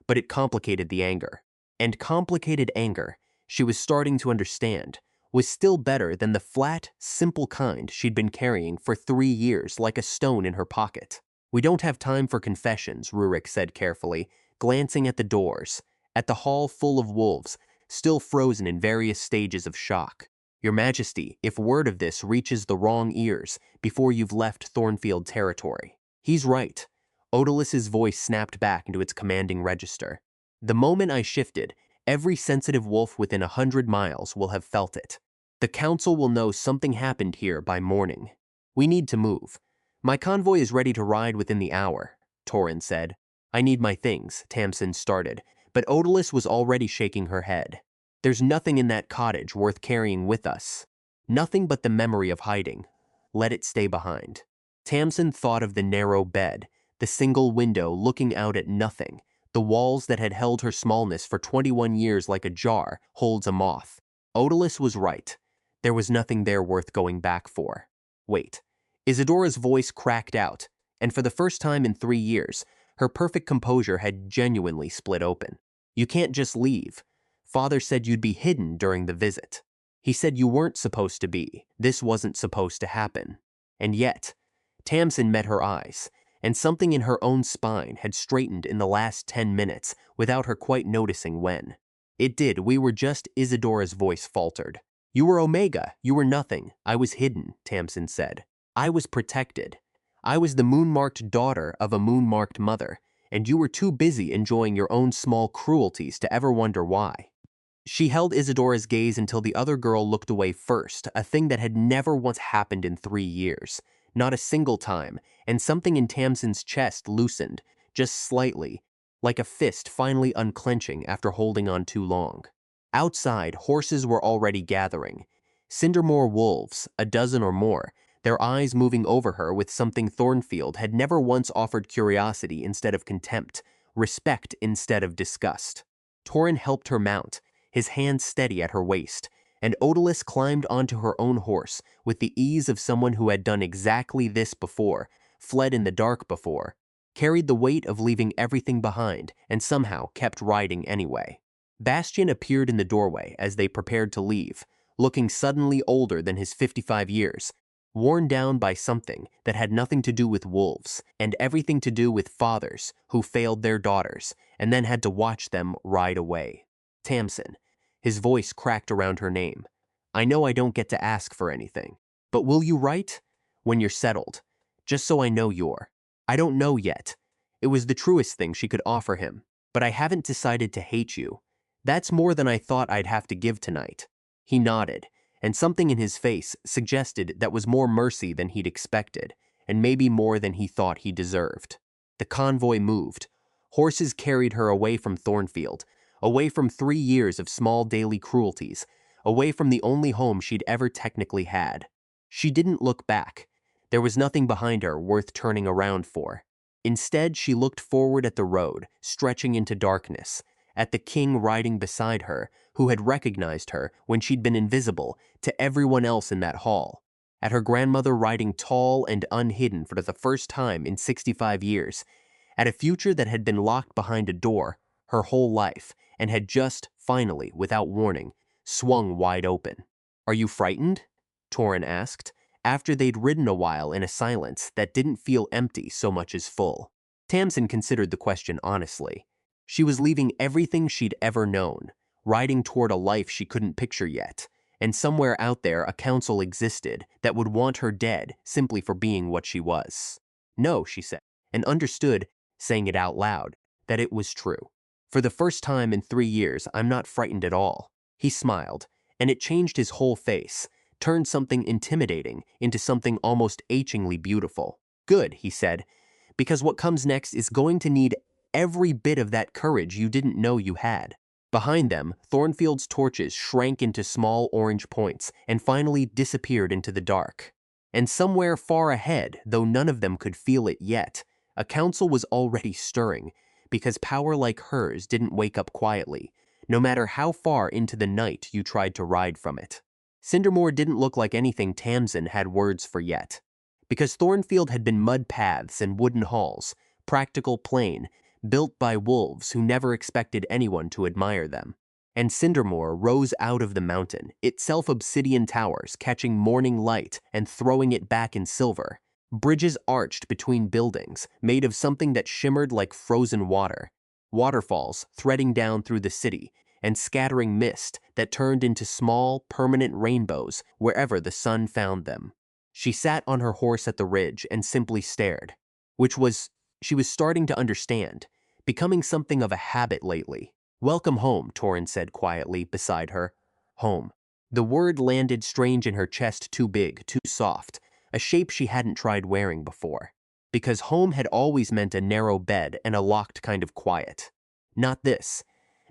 but it complicated the anger. And complicated anger, she was starting to understand, was still better than the flat, simple kind she'd been carrying for 3 years like a stone in her pocket. "We don't have time for confessions," Rurik said carefully, glancing at the doors, at the hall full of wolves, still frozen in various stages of shock. "Your Majesty, if word of this reaches the wrong ears before you've left Thornfield territory." "He's right." Odalus's voice snapped back into its commanding register. "The moment I shifted, every sensitive wolf within 100 miles will have felt it. The council will know something happened here by morning. We need to move. My convoy is ready to ride within the hour," Torin said. "I need my things," Tamsin started, but Odalus was already shaking her head. "There's nothing in that cottage worth carrying with us. Nothing but the memory of hiding. Let it stay behind." Tamsin thought of the narrow bed, the single window looking out at nothing, the walls that had held her smallness for 21 years like a jar holds a moth. Odalus was right. There was nothing there worth going back for. Wait. Isidora's voice cracked out, and for the first time in 3 years, her perfect composure had genuinely split open. "You can't just leave. Father said you'd be hidden during the visit. He said you weren't supposed to be. This wasn't supposed to happen." And yet, Tamsin met her eyes, and something in her own spine had straightened in the last 10 minutes without her quite noticing when. "It did. We were just," Isidora's voice faltered. "You were Omega. You were nothing. I was hidden," Tamsin said. "I was protected. I was the moon-marked daughter of a moon-marked mother, and you were too busy enjoying your own small cruelties to ever wonder why." She held Isidora's gaze until the other girl looked away first, a thing that had never once happened in 3 years. Not a single time, and something in Tamsin's chest loosened, just slightly, like a fist finally unclenching after holding on too long. Outside, horses were already gathering. Cindermore wolves, a dozen or more, their eyes moving over her with something Thornfield had never once offered curiosity instead of contempt, respect instead of disgust. Torin helped her mount, his hand steady at her waist, and Odalus climbed onto her own horse with the ease of someone who had done exactly this before, fled in the dark before, carried the weight of leaving everything behind, and somehow kept riding anyway. Bastian appeared in the doorway as they prepared to leave, looking suddenly older than his 55 years, worn down by something that had nothing to do with wolves and everything to do with fathers who failed their daughters and then had to watch them ride away. "Tamsin." His voice cracked around her name. "I know I don't get to ask for anything, but will you write? When you're settled. Just so I know you're." "I don't know yet." It was the truest thing she could offer him. "But I haven't decided to hate you. That's more than I thought I'd have to give tonight." He nodded, and something in his face suggested that was more mercy than he'd expected, and maybe more than he thought he deserved. The convoy moved. Horses carried her away from Thornfield, away from 3 years of small daily cruelties, away from the only home she'd ever technically had. She didn't look back. There was nothing behind her worth turning around for. Instead, she looked forward at the road, stretching into darkness, at the king riding beside her, who had recognized her when she'd been invisible to everyone else in that hall, at her grandmother riding tall and unhidden for the first time in 65 years, at a future that had been locked behind a door her whole life and had just, finally, without warning, swung wide open. "Are you frightened?" Torin asked, after they'd ridden a while in a silence that didn't feel empty so much as full. Tamsin considered the question honestly. She was leaving everything she'd ever known, riding toward a life she couldn't picture yet, and somewhere out there a council existed that would want her dead simply for being what she was. "No," she said, and understood, saying it out loud, that it was true. "For the first time in 3 years, I'm not frightened at all." He smiled, and it changed his whole face, turned something intimidating into something almost achingly beautiful. "Good," he said, "because what comes next is going to need every bit of that courage you didn't know you had." Behind them, Thornfield's torches shrank into small orange points and finally disappeared into the dark. And somewhere far ahead, though none of them could feel it yet, a council was already stirring, because power like hers didn't wake up quietly, no matter how far into the night you tried to ride from it. Cindermore didn't look like anything Tamsin had words for yet, because Thornfield had been mud paths and wooden halls, practical plain, built by wolves who never expected anyone to admire them. And Cindermore rose out of the mountain, itself obsidian towers catching morning light and throwing it back in silver, bridges arched between buildings made of something that shimmered like frozen water, waterfalls threading down through the city, and scattering mist that turned into small, permanent rainbows wherever the sun found them. She sat on her horse at the ridge and simply stared, she was starting to understand, becoming something of a habit lately. "Welcome home," Torrin said quietly beside her. Home. The word landed strange in her chest, too big, too soft, a shape she hadn't tried wearing before. Because home had always meant a narrow bed and a locked kind of quiet. Not this.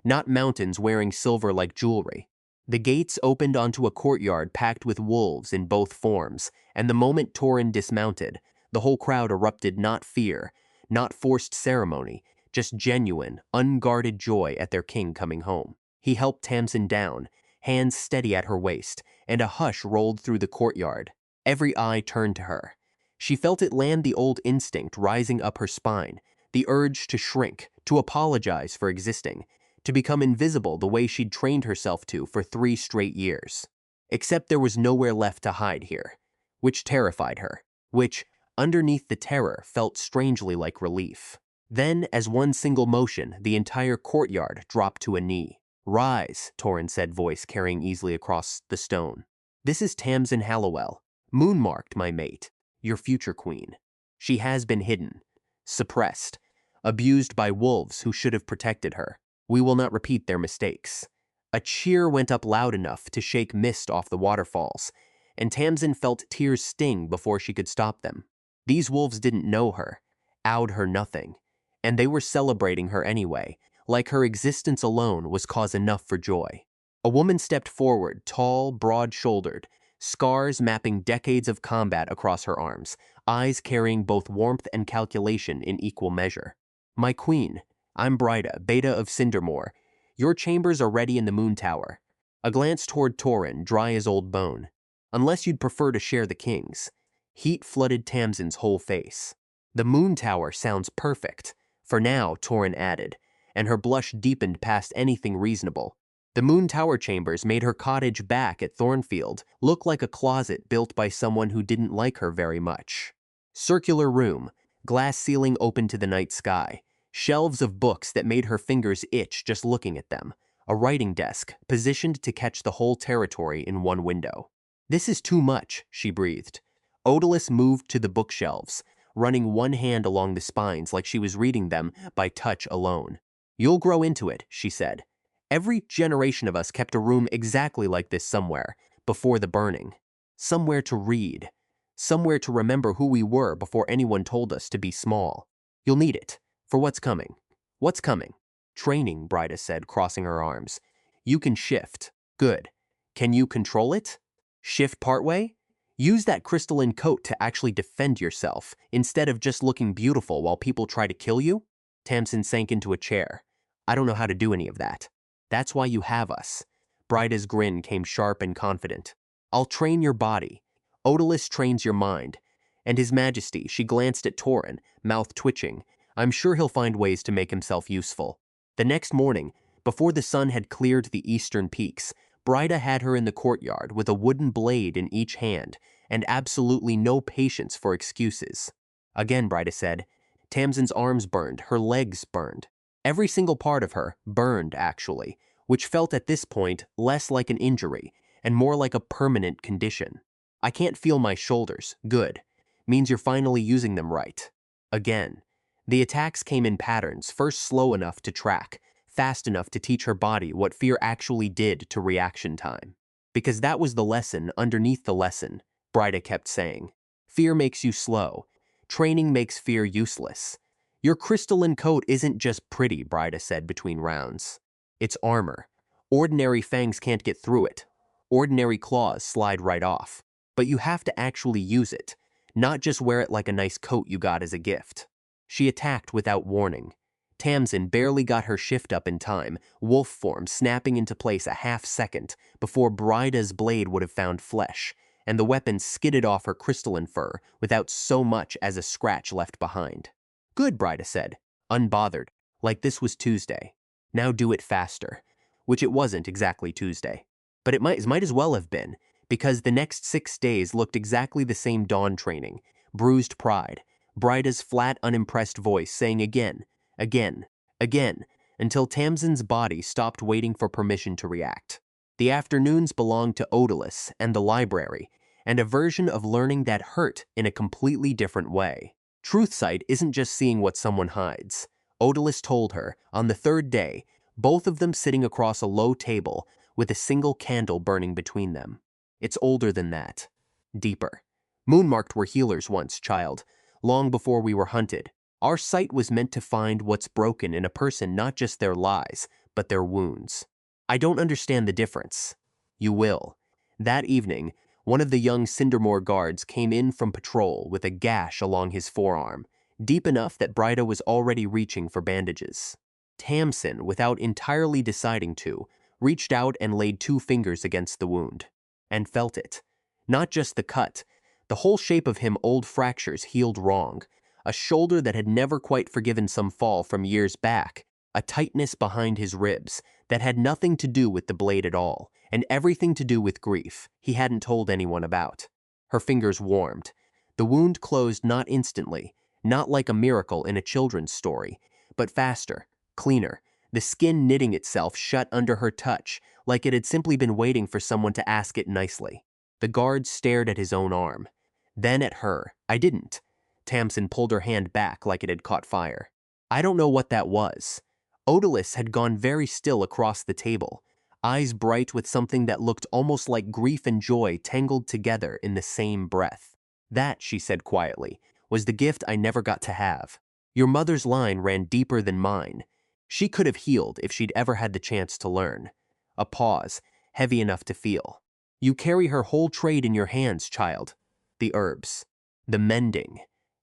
Not mountains wearing silver like jewelry. The gates opened onto a courtyard packed with wolves in both forms, and the moment Torrin dismounted, the whole crowd erupted not fear, not forced ceremony, just genuine, unguarded joy at their king coming home. He helped Tamsin down, hands steady at her waist, and a hush rolled through the courtyard. Every eye turned to her. She felt it land, the old instinct rising up her spine, the urge to shrink, to apologize for existing, to become invisible the way she'd trained herself to for 3 straight years. Except there was nowhere left to hide here, which terrified her, which, underneath the terror, felt strangely like relief. Then, as one single motion, the entire courtyard dropped to a knee. "Rise," Torrin said, voice carrying easily across the stone. "This is Tamsin Hallowell, moon-marked, my mate, your future queen. She has been hidden, suppressed, abused by wolves who should have protected her. We will not repeat their mistakes." A cheer went up loud enough to shake mist off the waterfalls, and Tamsin felt tears sting before she could stop them. These wolves didn't know her, owed her nothing, and they were celebrating her anyway, like her existence alone was cause enough for joy. A woman stepped forward, tall, broad-shouldered, scars mapping decades of combat across her arms, eyes carrying both warmth and calculation in equal measure. "My queen, I'm Bryda, Beta of Cindermore. Your chambers are ready in the moon tower." A glance toward Torrin, dry as old bone. "Unless you'd prefer to share the king's." Heat flooded Tamsin's whole face. "The moon tower sounds perfect. For now," Torrin added, and her blush deepened past anything reasonable. The moon tower chambers made her cottage back at Thornfield look like a closet built by someone who didn't like her very much. Circular room, glass ceiling open to the night sky, shelves of books that made her fingers itch just looking at them, a writing desk positioned to catch the whole territory in one window. "This is too much," she breathed. Odalus moved to the bookshelves, running one hand along the spines like she was reading them by touch alone. "You'll grow into it," she said. "Every generation of us kept a room exactly like this somewhere, before the burning. Somewhere to read. Somewhere to remember who we were before anyone told us to be small. You'll need it, for what's coming." "What's coming?" "Training," Bryda said, crossing her arms. "You can shift. Good. Can you control it? Shift partway? Use that crystalline coat to actually defend yourself, instead of just looking beautiful while people try to kill you?" Tamsin sank into a chair. "I don't know how to do any of that." "That's why you have us." Bryda's grin came sharp and confident. "I'll train your body. Odalus trains your mind. And His Majesty," she glanced at Torrin, mouth twitching, "I'm sure he'll find ways to make himself useful." The next morning, before the sun had cleared the eastern peaks, Bryda had her in the courtyard with a wooden blade in each hand and absolutely no patience for excuses. "Again," Bryda said. Tamsin's arms burned, her legs burned. Every single part of her burned, actually, which felt at this point less like an injury and more like a permanent condition. "I can't feel my shoulders." "Good. Means you're finally using them right." Again. The attacks came in patterns, first slow enough to track, fast enough to teach her body what fear actually did to reaction time. Because that was the lesson underneath the lesson, Bryda kept saying. Fear makes you slow. Training makes fear useless. "Your crystalline coat isn't just pretty," Bryda said between rounds. "It's armor. Ordinary fangs can't get through it. Ordinary claws slide right off. but you have to actually use it, not just wear it like a nice coat you got as a gift. She attacked without warning. Tamsin barely got her shift up in time, wolf form snapping into place a half-second before Brida's blade would have found flesh, and the weapon skidded off her crystalline fur without so much as a scratch left behind. "Good," Brida said, unbothered, like this was Tuesday. "Now do it faster." Which it wasn't exactly Tuesday. But it might as well have been, because the next 6 days looked exactly the same dawn training, bruised pride, Brida's flat, unimpressed voice saying again, again, again, until Tamsin's body stopped waiting for permission to react. The afternoons belonged to Odalus and the library, and a version of learning that hurt in a completely different way. Truth sight isn't just seeing what someone hides. Odalus told her, on the 3rd day, both of them sitting across a low table with a single candle burning between them. It's older than that. Deeper. Moonmarked were healers once, child, long before we were hunted. Our sight was meant to find what's broken in a person, not just their lies, but their wounds. I don't understand the difference. You will. That evening, one of the young Cindermore guards came in from patrol with a gash along his forearm, deep enough that Brida was already reaching for bandages. Tamsin, without entirely deciding to, reached out and laid 2 fingers against the wound. And felt it. Not just the cut. The whole shape of him, old fractures healed wrong. A shoulder that had never quite forgiven some fall from years back. A tightness behind his ribs that had nothing to do with the blade at all, and everything to do with grief he hadn't told anyone about. Her fingers warmed. The wound closed not instantly, not like a miracle in a children's story, but faster, cleaner, the skin knitting itself shut under her touch like it had simply been waiting for someone to ask it nicely. The guard stared at his own arm, then at her. "I didn't." Tamsin pulled her hand back like it had caught fire. "I don't know what that was." Odalus had gone very still across the table, eyes bright with something that looked almost like grief and joy tangled together in the same breath. "That," she said quietly, "was the gift I never got to have. Your mother's line ran deeper than mine. She could have healed if she'd ever had the chance to learn." A pause, heavy enough to feel. "You carry her whole trade in your hands, child. The herbs. The mending.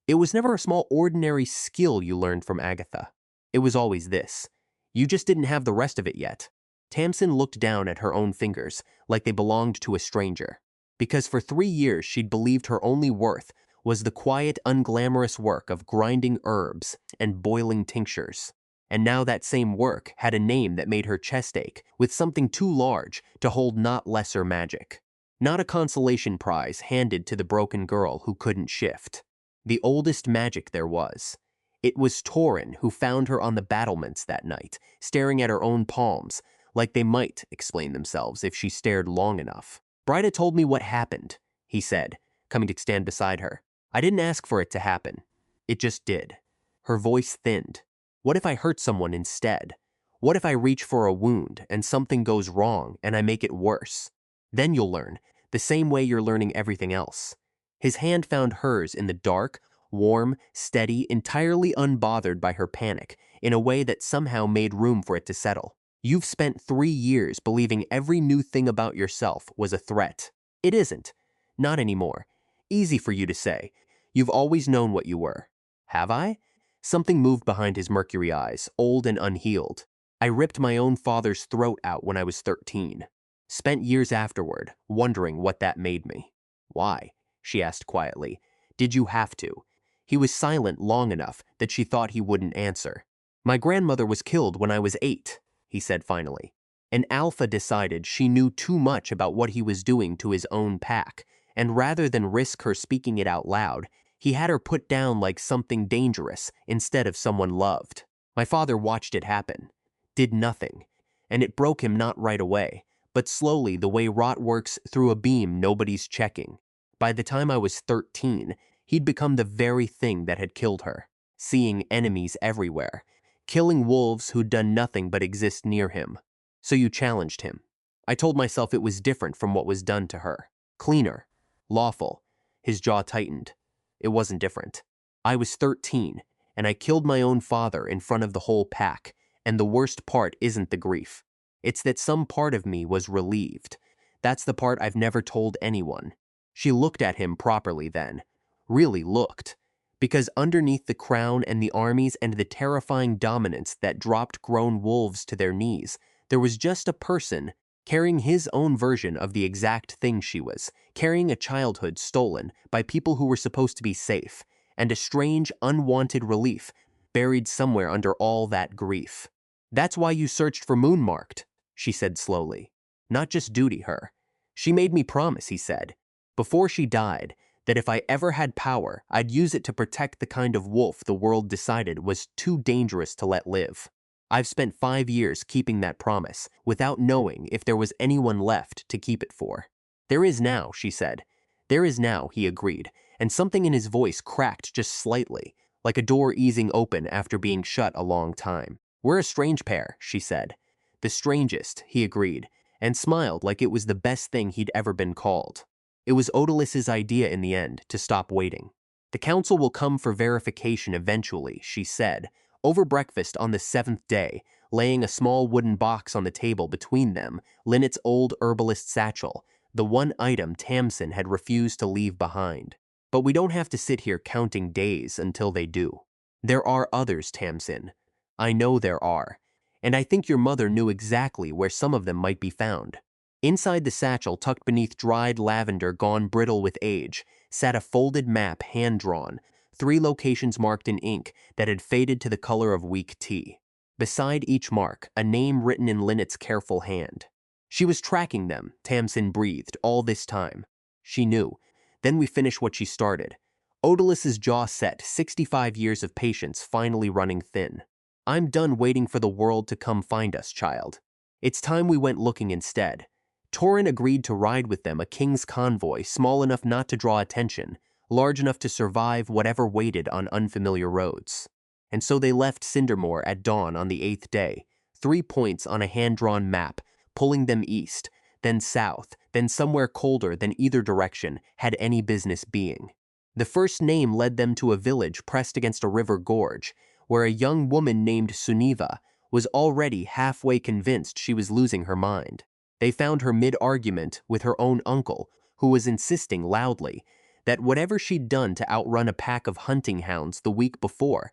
It was never a small ordinary skill you learned from Agatha. It was always this. You just didn't have the rest of it yet." Tamsin looked down at her own fingers like they belonged to a stranger. Because for 3 years she'd believed her only worth was the quiet, unglamorous work of grinding herbs and boiling tinctures. And now that same work had a name that made her chest ache with something too large to hold not lesser magic. Not a consolation prize handed to the broken girl who couldn't shift. The oldest magic there was. It was Torin who found her on the battlements that night, staring at her own palms, like they might explain themselves if she stared long enough. "Brida told me what happened," he said, coming to stand beside her. "I didn't ask for it to happen. It just did." Her voice thinned. "What if I hurt someone instead? What if I reach for a wound and something goes wrong and I make it worse? Then you'll learn, the same way you're learning everything else." His hand found hers in the dark, warm, steady, entirely unbothered by her panic, in a way that somehow made room for it to settle. "You've spent 3 years believing every new thing about yourself was a threat. It isn't. Not anymore. Easy for you to say. You've always known what you were." "Have I?" Something moved behind his mercury eyes, old and unhealed. "I ripped my own father's throat out when I was 13. Spent years afterward, wondering what that made me." "Why?" she asked quietly. "Did you have to?" He was silent long enough that she thought he wouldn't answer. "My grandmother was killed when I was 8, he said finally. And Alpha decided she knew too much about what he was doing to his own pack, and rather than risk her speaking it out loud, he had her put down like something dangerous instead of someone loved. My father watched it happen, did nothing, and it broke him not right away, but slowly the way rot works through a beam nobody's checking. By the time I was 13, he'd become the very thing that had killed her, seeing enemies everywhere, killing wolves who'd done nothing but exist near him. So you challenged him." I told myself it was different from what was done to her. Cleaner. Lawful. His jaw tightened. It wasn't different. I was 13, and I killed my own father in front of the whole pack, and the worst part isn't the grief. It's that some part of me was relieved. That's the part I've never told anyone. She looked at him properly then. Really looked. Because underneath the crown and the armies and the terrifying dominance that dropped grown wolves to their knees, there was just a person carrying his own version of the exact thing she was, carrying a childhood stolen by people who were supposed to be safe, and a strange, unwanted relief buried somewhere under all that grief. That's why you searched for Moonmarked, she said slowly. Not just duty her. She made me promise, he said, before she died, that if I ever had power, I'd use it to protect the kind of wolf the world decided was too dangerous to let live. I've spent 5 years keeping that promise, without knowing if there was anyone left to keep it for. There is now, she said. There is now, he agreed, and something in his voice cracked just slightly, like a door easing open after being shut a long time. We're a strange pair, she said. The strangest, he agreed, and smiled like it was the best thing he'd ever been called. It was Odalis' idea in the end to stop waiting. The council will come for verification eventually, she said, over breakfast on the 7th day, laying a small wooden box on the table between them, Linnet's old herbalist satchel, the one item Tamsin had refused to leave behind. But we don't have to sit here counting days until they do. There are others, Tamsin. I know there are. And I think your mother knew exactly where some of them might be found. Inside the satchel, tucked beneath dried lavender gone brittle with age, sat a folded map hand-drawn, 3 locations marked in ink that had faded to the color of weak tea. Beside each mark, a name written in Linnet's careful hand. She was tracking them, Tamsin breathed, all this time. She knew. Then we finish what she started. Odalis' jaw set, 65 years of patience finally running thin. I'm done waiting for the world to come find us, child. It's time we went looking instead. Torin agreed to ride with them, a king's convoy, small enough not to draw attention, large enough to survive whatever waited on unfamiliar roads. And so they left Cindermore at dawn on the 8th day, 3 points on a hand-drawn map, pulling them east, then south, then somewhere colder than either direction had any business being. The first name led them to a village pressed against a river gorge, where a young woman named Suniva was already halfway convinced she was losing her mind. They found her mid-argument with her own uncle, who was insisting loudly that whatever she'd done to outrun a pack of hunting hounds the week before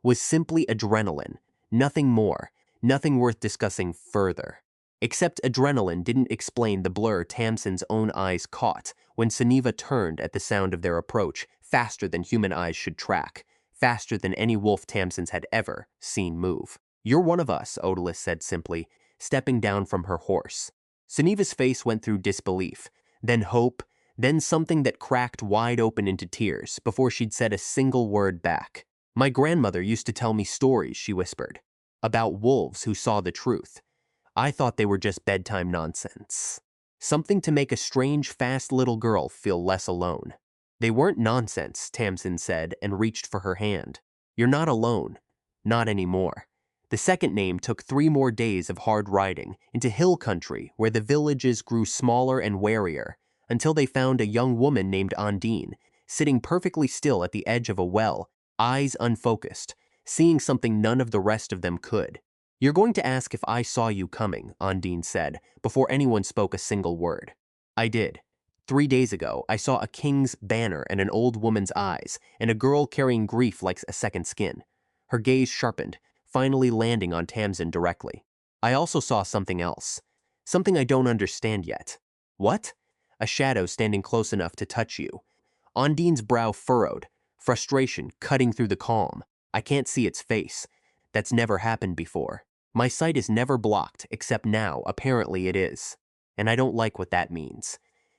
was simply adrenaline, nothing more, nothing worth discussing further. Except adrenaline didn't explain the blur Tamsin's own eyes caught when Suniva turned at the sound of their approach, faster than human eyes should track, faster than any wolf Tamsin's had ever seen move. You're one of us, Odalis said simply, stepping down from her horse. Suniva's face went through disbelief, then hope, then something that cracked wide open into tears before she'd said a single word back. My grandmother used to tell me stories, she whispered, about wolves who saw the truth. I thought they were just bedtime nonsense. Something to make a strange, fast little girl feel less alone. They weren't nonsense, Tamsin said and reached for her hand. You're not alone. Not anymore. The second name took 3 more days of hard riding into hill country where the villages grew smaller and warier until they found a young woman named Ondine sitting perfectly still at the edge of a well, eyes unfocused, seeing something none of the rest of them could. You're going to ask if I saw you coming, Ondine said, before anyone spoke a single word. I did. 3 days ago, I saw a king's banner and an old woman's eyes, and a girl carrying grief like a second skin. Her gaze sharpened, finally landing on Tamsin directly. I also saw something else. Something I don't understand yet. What? A shadow standing close enough to touch you. Ondine's brow furrowed, frustration cutting through the calm. I can't see its face. That's never happened before. My sight is never blocked, except now, apparently it is. And I don't like what that means.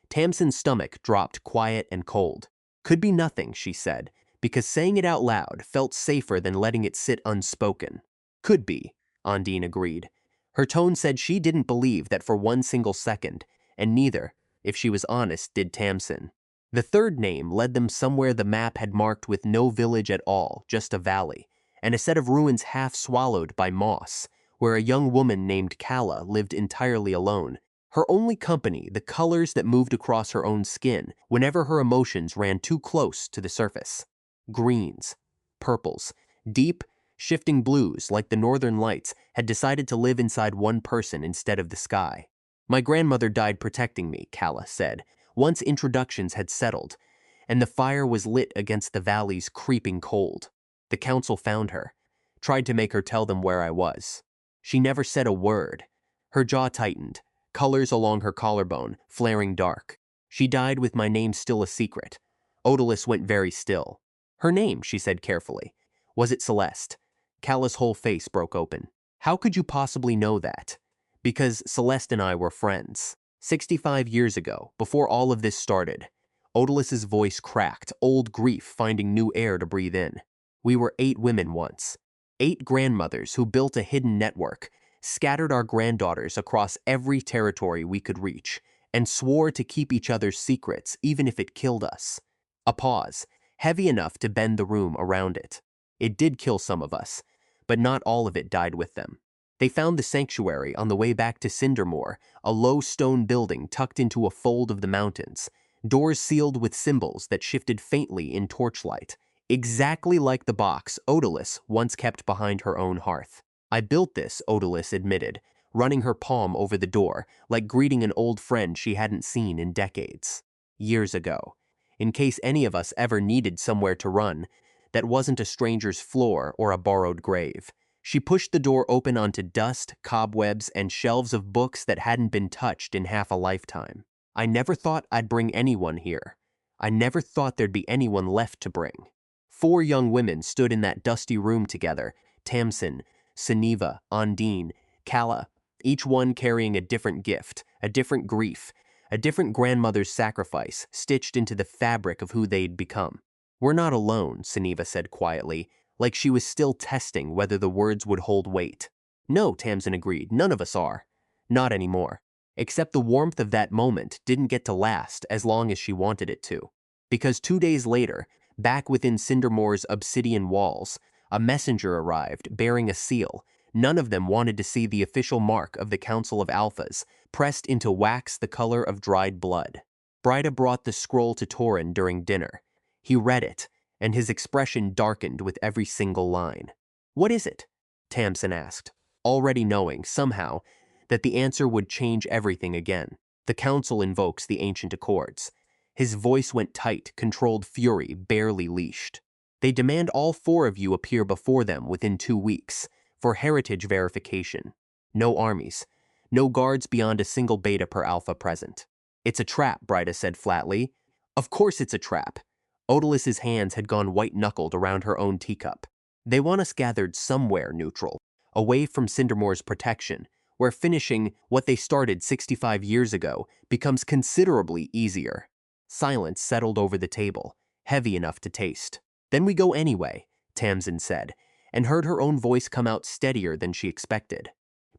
Tamsin's stomach dropped quiet and cold. Could be nothing, she said, because saying it out loud felt safer than letting it sit unspoken. Could be, Ondine agreed. Her tone said she didn't believe that for 1 single second, and neither, if she was honest, did Tamsin. The third name led them somewhere the map had marked with no village at all, just a valley, and a set of ruins half swallowed by moss, where a young woman named Kala lived entirely alone. Her only company, the colors that moved across her own skin whenever her emotions ran too close to the surface. Greens, purples, deep, shifting blues like the northern lights had decided to live inside one person instead of the sky. My grandmother died protecting me, Kala said, once introductions had settled, and the fire was lit against the valley's creeping cold. The council found her, tried to make her tell them where I was. She never said a word. Her jaw tightened, colors along her collarbone flaring dark. She died with my name still a secret. Odalys went very still. Her name, she said carefully. Was it Celeste? Calla's whole face broke open. How could you possibly know that? Because Celeste and I were friends. 65 years ago, before all of this started. Odalys's voice cracked, old grief finding new air to breathe in. We were 8 women once. 8 grandmothers who built a hidden network, scattered our granddaughters across every territory we could reach, and swore to keep each other's secrets even if it killed us. A pause, heavy enough to bend the room around it. It did kill some of us, but not all of it died with them. They found the sanctuary on the way back to Cindermore, a low stone building tucked into a fold of the mountains, doors sealed with symbols that shifted faintly in torchlight, exactly like the box Odalys once kept behind her own hearth. I built this, Odalys admitted, running her palm over the door, like greeting an old friend she hadn't seen in decades. Years ago. In case any of us ever needed somewhere to run that wasn't a stranger's floor or a borrowed grave. She pushed the door open onto dust, cobwebs, and shelves of books that hadn't been touched in half a lifetime. I never thought I'd bring anyone here. I never thought there'd be anyone left to bring. 4 young women stood in that dusty room together, Tamsin, Sunniva, Undine, Calla, each one carrying a different gift, a different grief, a different grandmother's sacrifice stitched into the fabric of who they'd become. We're not alone, Sunniva said quietly, like she was still testing whether the words would hold weight. No, Tamsin agreed, none of us are. Not anymore. Except the warmth of that moment didn't get to last as long as she wanted it to. Because 2 days later, back within Cindermore's obsidian walls, a messenger arrived bearing a seal. None of them wanted to see the official mark of the Council of Alphas, pressed into wax the color of dried blood. Bryda brought the scroll to Torin during dinner. He read it, and his expression darkened with every single line. What is it? Tamsin asked, already knowing, somehow, that the answer would change everything again. The council invokes the ancient accords. His voice went tight, controlled fury, barely leashed. They demand all 4 of you appear before them within 2 weeks, for heritage verification. No armies. No guards beyond a single beta per alpha present. It's a trap, Bryda said flatly. Of course it's a trap. Odalys's hands had gone white-knuckled around her own teacup. They want us gathered somewhere neutral, away from Cindermore's protection, where finishing what they started 65 years ago becomes considerably easier. Silence settled over the table, heavy enough to taste. Then we go anyway, Tamsin said, and heard her own voice come out steadier than she expected.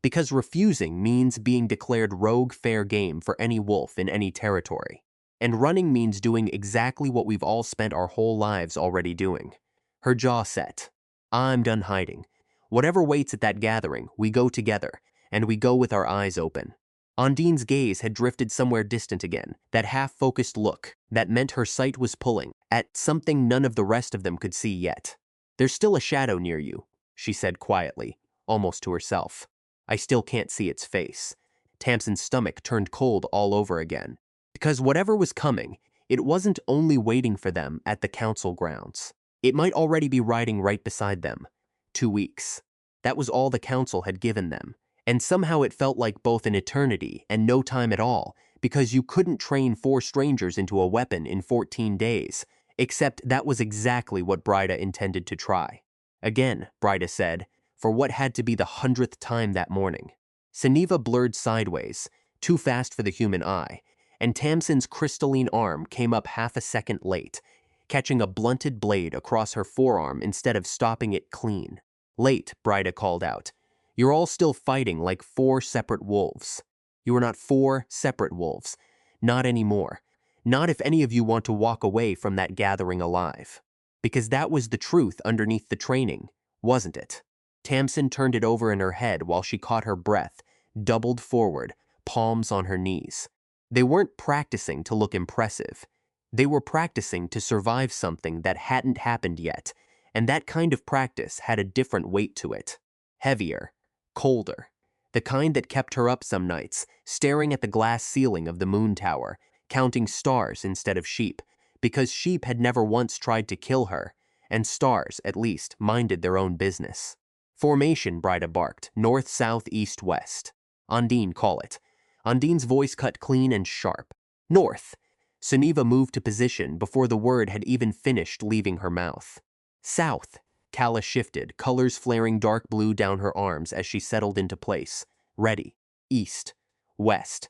Because refusing means being declared rogue fair game for any wolf in any territory. And running means doing exactly what we've all spent our whole lives already doing. Her jaw set. I'm done hiding. Whatever waits at that gathering, we go together, and we go with our eyes open. Undine's gaze had drifted somewhere distant again, that half-focused look that meant her sight was pulling at something none of the rest of them could see yet. There's still a shadow near you, she said quietly, almost to herself. I still can't see its face. Tamsin's stomach turned cold all over again. Because whatever was coming, it wasn't only waiting for them at the council grounds. It might already be riding right beside them. 2 weeks. That was all the council had given them. And somehow it felt like both an eternity and no time at all, because you couldn't train 4 strangers into a weapon in 14 days, except that was exactly what Bryda intended to try. Again, Bryda said, for what had to be the 100th time that morning. Sunniva blurred sideways, too fast for the human eye, and Tamsin's crystalline arm came up half a second late, catching a blunted blade across her forearm instead of stopping it clean. Late, Bryda called out. You're all still fighting like 4 separate wolves. You are not 4 separate wolves. Not anymore. Not if any of you want to walk away from that gathering alive. Because that was the truth underneath the training, wasn't it? Tamsin turned it over in her head while she caught her breath, doubled forward, palms on her knees. They weren't practicing to look impressive. They were practicing to survive something that hadn't happened yet, and that kind of practice had a different weight to it. Heavier, colder. The kind that kept her up some nights, staring at the glass ceiling of the moon tower, counting stars instead of sheep, because sheep had never once tried to kill her, and stars, at least, minded their own business. Formation, Bryda barked, north, south, east, west. Undine, call it. Undine's voice cut clean and sharp. North. Suniva moved to position before the word had even finished leaving her mouth. South. Kala shifted, colors flaring dark blue down her arms as she settled into place. Ready. East. West.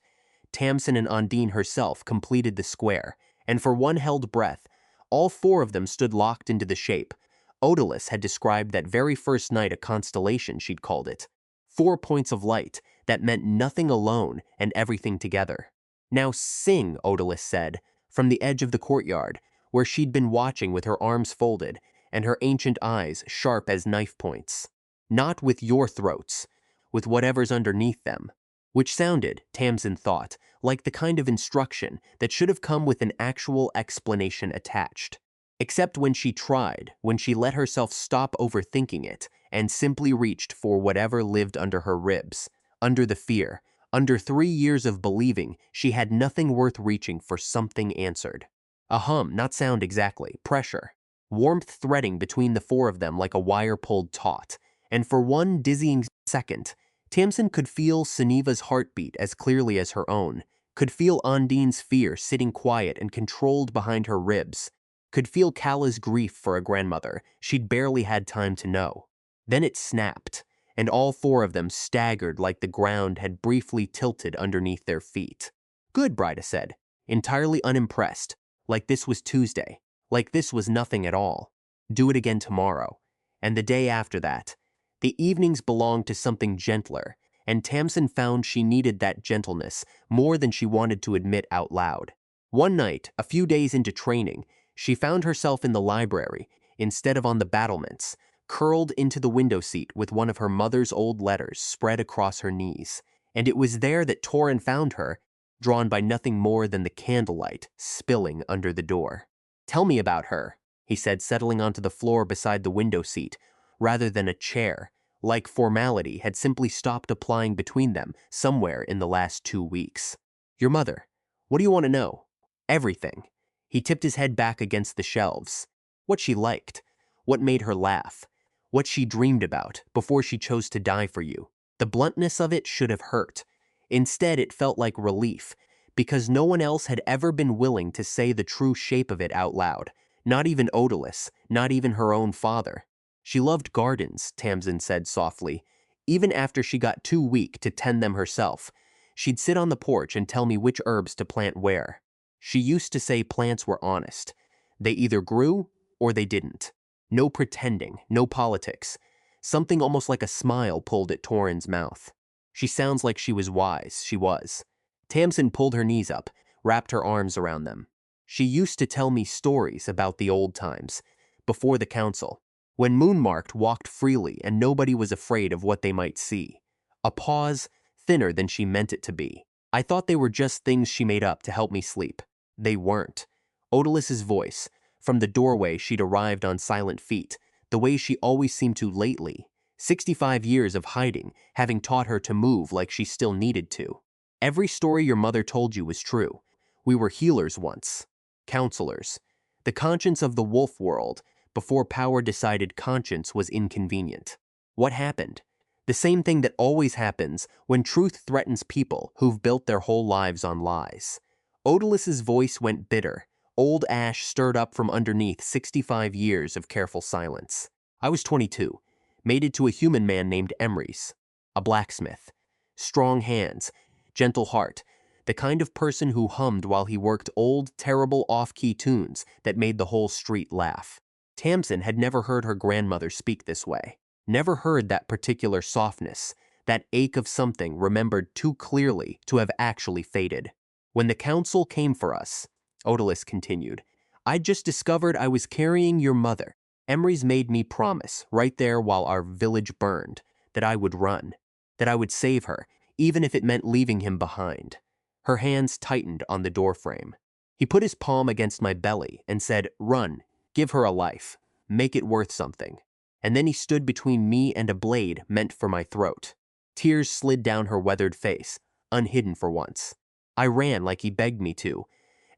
Tamsin and Undine herself completed the square, and for one held breath, all four of them stood locked into the shape. Odalus had described that very first night a constellation, she'd called it. 4 points of light that meant nothing alone and everything together. Now sing, Odalus said, from the edge of the courtyard, where she'd been watching with her arms folded and her ancient eyes sharp as knife points. Not with your throats, with whatever's underneath them. Which sounded, Tamsin thought, like the kind of instruction that should have come with an actual explanation attached. Except when she tried, when she let herself stop overthinking it and simply reached for whatever lived under her ribs, under the fear, under 3 years of believing she had nothing worth reaching for, something answered. A hum, not sound exactly, pressure. Warmth threading between the four of them like a wire pulled taut, and for one dizzying second, Tamsin could feel Suniva's heartbeat as clearly as her own, could feel Undine's fear sitting quiet and controlled behind her ribs, could feel Kala's grief for a grandmother she'd barely had time to know. Then it snapped, and all four of them staggered like the ground had briefly tilted underneath their feet. Good, Bryda said, entirely unimpressed, like this was Tuesday. Like this was nothing at all. Do it again tomorrow. And the day after that. The evenings belonged to something gentler, and Tamsin found she needed that gentleness more than she wanted to admit out loud. One night, a few days into training, she found herself in the library, instead of on the battlements, curled into the window seat with one of her mother's old letters spread across her knees. And it was there that Torin found her, drawn by nothing more than the candlelight spilling under the door. Tell me about her, he said, settling onto the floor beside the window seat, rather than a chair, like formality had simply stopped applying between them somewhere in the last 2 weeks. Your mother. What do you want to know? Everything. He tipped his head back against the shelves. What she liked. What made her laugh. What she dreamed about before she chose to die for you. The bluntness of it should have hurt. Instead, it felt like relief, because no one else had ever been willing to say the true shape of it out loud. Not even Odalus, not even her own father. She loved gardens, Tamsin said softly. Even after she got too weak to tend them herself, she'd sit on the porch and tell me which herbs to plant where. She used to say plants were honest. They either grew or they didn't. No pretending, no politics. Something almost like a smile pulled at Torin's mouth. She sounds like she was wise, she was. Tamsin pulled her knees up, wrapped her arms around them. She used to tell me stories about the old times, before the council, when Moonmarked walked freely and nobody was afraid of what they might see. A pause, thinner than she meant it to be. I thought they were just things she made up to help me sleep. They weren't. Odalus's voice, from the doorway she'd arrived on silent feet, the way she always seemed to lately, 65 years of hiding, having taught her to move like she still needed to. Every story your mother told you was true. We were healers once. Counselors. The conscience of the wolf world, before power decided conscience was inconvenient. What happened? The same thing that always happens when truth threatens people who've built their whole lives on lies. Odalus's voice went bitter. Old ash stirred up from underneath 65 years of careful silence. I was 22, mated to a human man named Emrys, a blacksmith. Strong hands, gentle heart, the kind of person who hummed while he worked old, terrible off-key tunes that made the whole street laugh. Tamsin had never heard her grandmother speak this way. Never heard that particular softness, that ache of something remembered too clearly to have actually faded. When the council came for us, Odalus continued, I'd just discovered I was carrying your mother. Emrys made me promise, right there while our village burned, that I would run, that I would save her, even if it meant leaving him behind. Her hands tightened on the doorframe. He put his palm against my belly and said, run, give her a life, make it worth something. And then he stood between me and a blade meant for my throat. Tears slid down her weathered face, unhidden for once. I ran like he begged me to,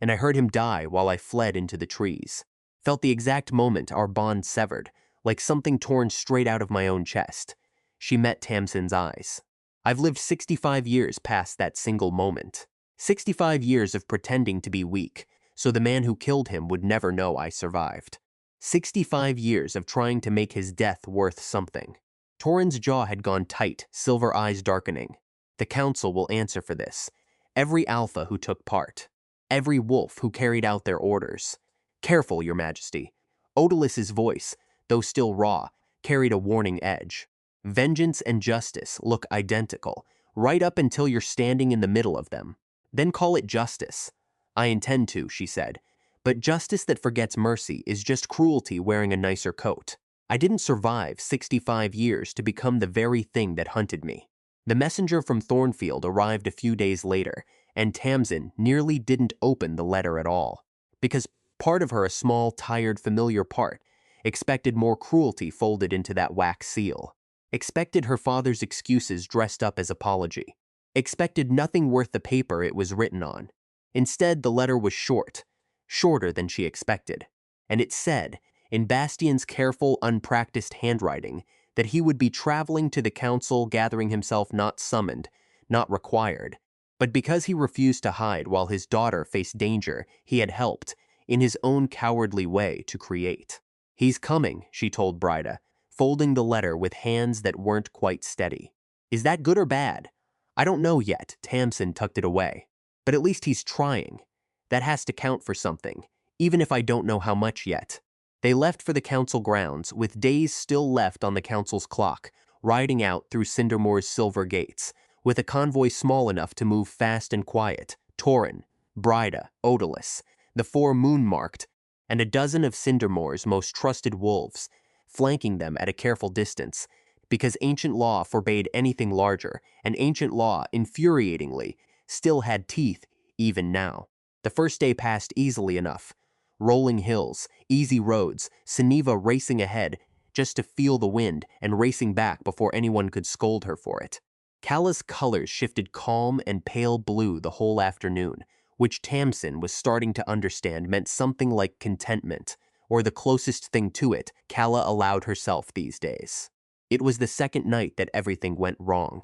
and I heard him die while I fled into the trees. Felt the exact moment our bond severed, like something torn straight out of my own chest. She met Tamsin's eyes. I've lived 65 years past that single moment. 65 years of pretending to be weak, so the man who killed him would never know I survived. 65 years of trying to make his death worth something. Torrin's jaw had gone tight, silver eyes darkening. The council will answer for this. Every alpha who took part. Every wolf who carried out their orders. Careful, Your Majesty. Odalis' voice, though still raw, carried a warning edge. Vengeance and justice look identical, right up until you're standing in the middle of them. Then call it justice. I intend to, she said. But justice that forgets mercy is just cruelty wearing a nicer coat. I didn't survive 65 years to become the very thing that hunted me. The messenger from Thornfield arrived a few days later, and Tamsin nearly didn't open the letter at all. Because part of her, a small, tired, familiar part, expected more cruelty folded into that wax seal. Expected her father's excuses dressed up as apology. Expected nothing worth the paper it was written on. Instead, the letter was short, shorter than she expected, and it said, in Bastian's careful, unpracticed handwriting, that he would be traveling to the council, gathering himself not summoned, not required, but because he refused to hide while his daughter faced danger he had helped, in his own cowardly way, to create. He's coming, she told Bryda, folding the letter with hands that weren't quite steady. Is that good or bad? I don't know yet, Tamsin tucked it away. But at least he's trying. That has to count for something, even if I don't know how much yet. They left for the council grounds, with days still left on the council's clock, riding out through Cindermore's silver gates, with a convoy small enough to move fast and quiet. Torrin, Bryda, Odalis, the 4 moon-marked, and a dozen of Cindermore's most trusted wolves, flanking them at a careful distance, because ancient law forbade anything larger, and ancient law, infuriatingly, still had teeth even now. The first day passed easily enough. Rolling hills, easy roads, Seneva racing ahead just to feel the wind and racing back before anyone could scold her for it. Calla's colors shifted calm and pale blue the whole afternoon, which Tamsin was starting to understand meant something like contentment, or the closest thing to it Calla allowed herself these days. It was the second night that everything went wrong.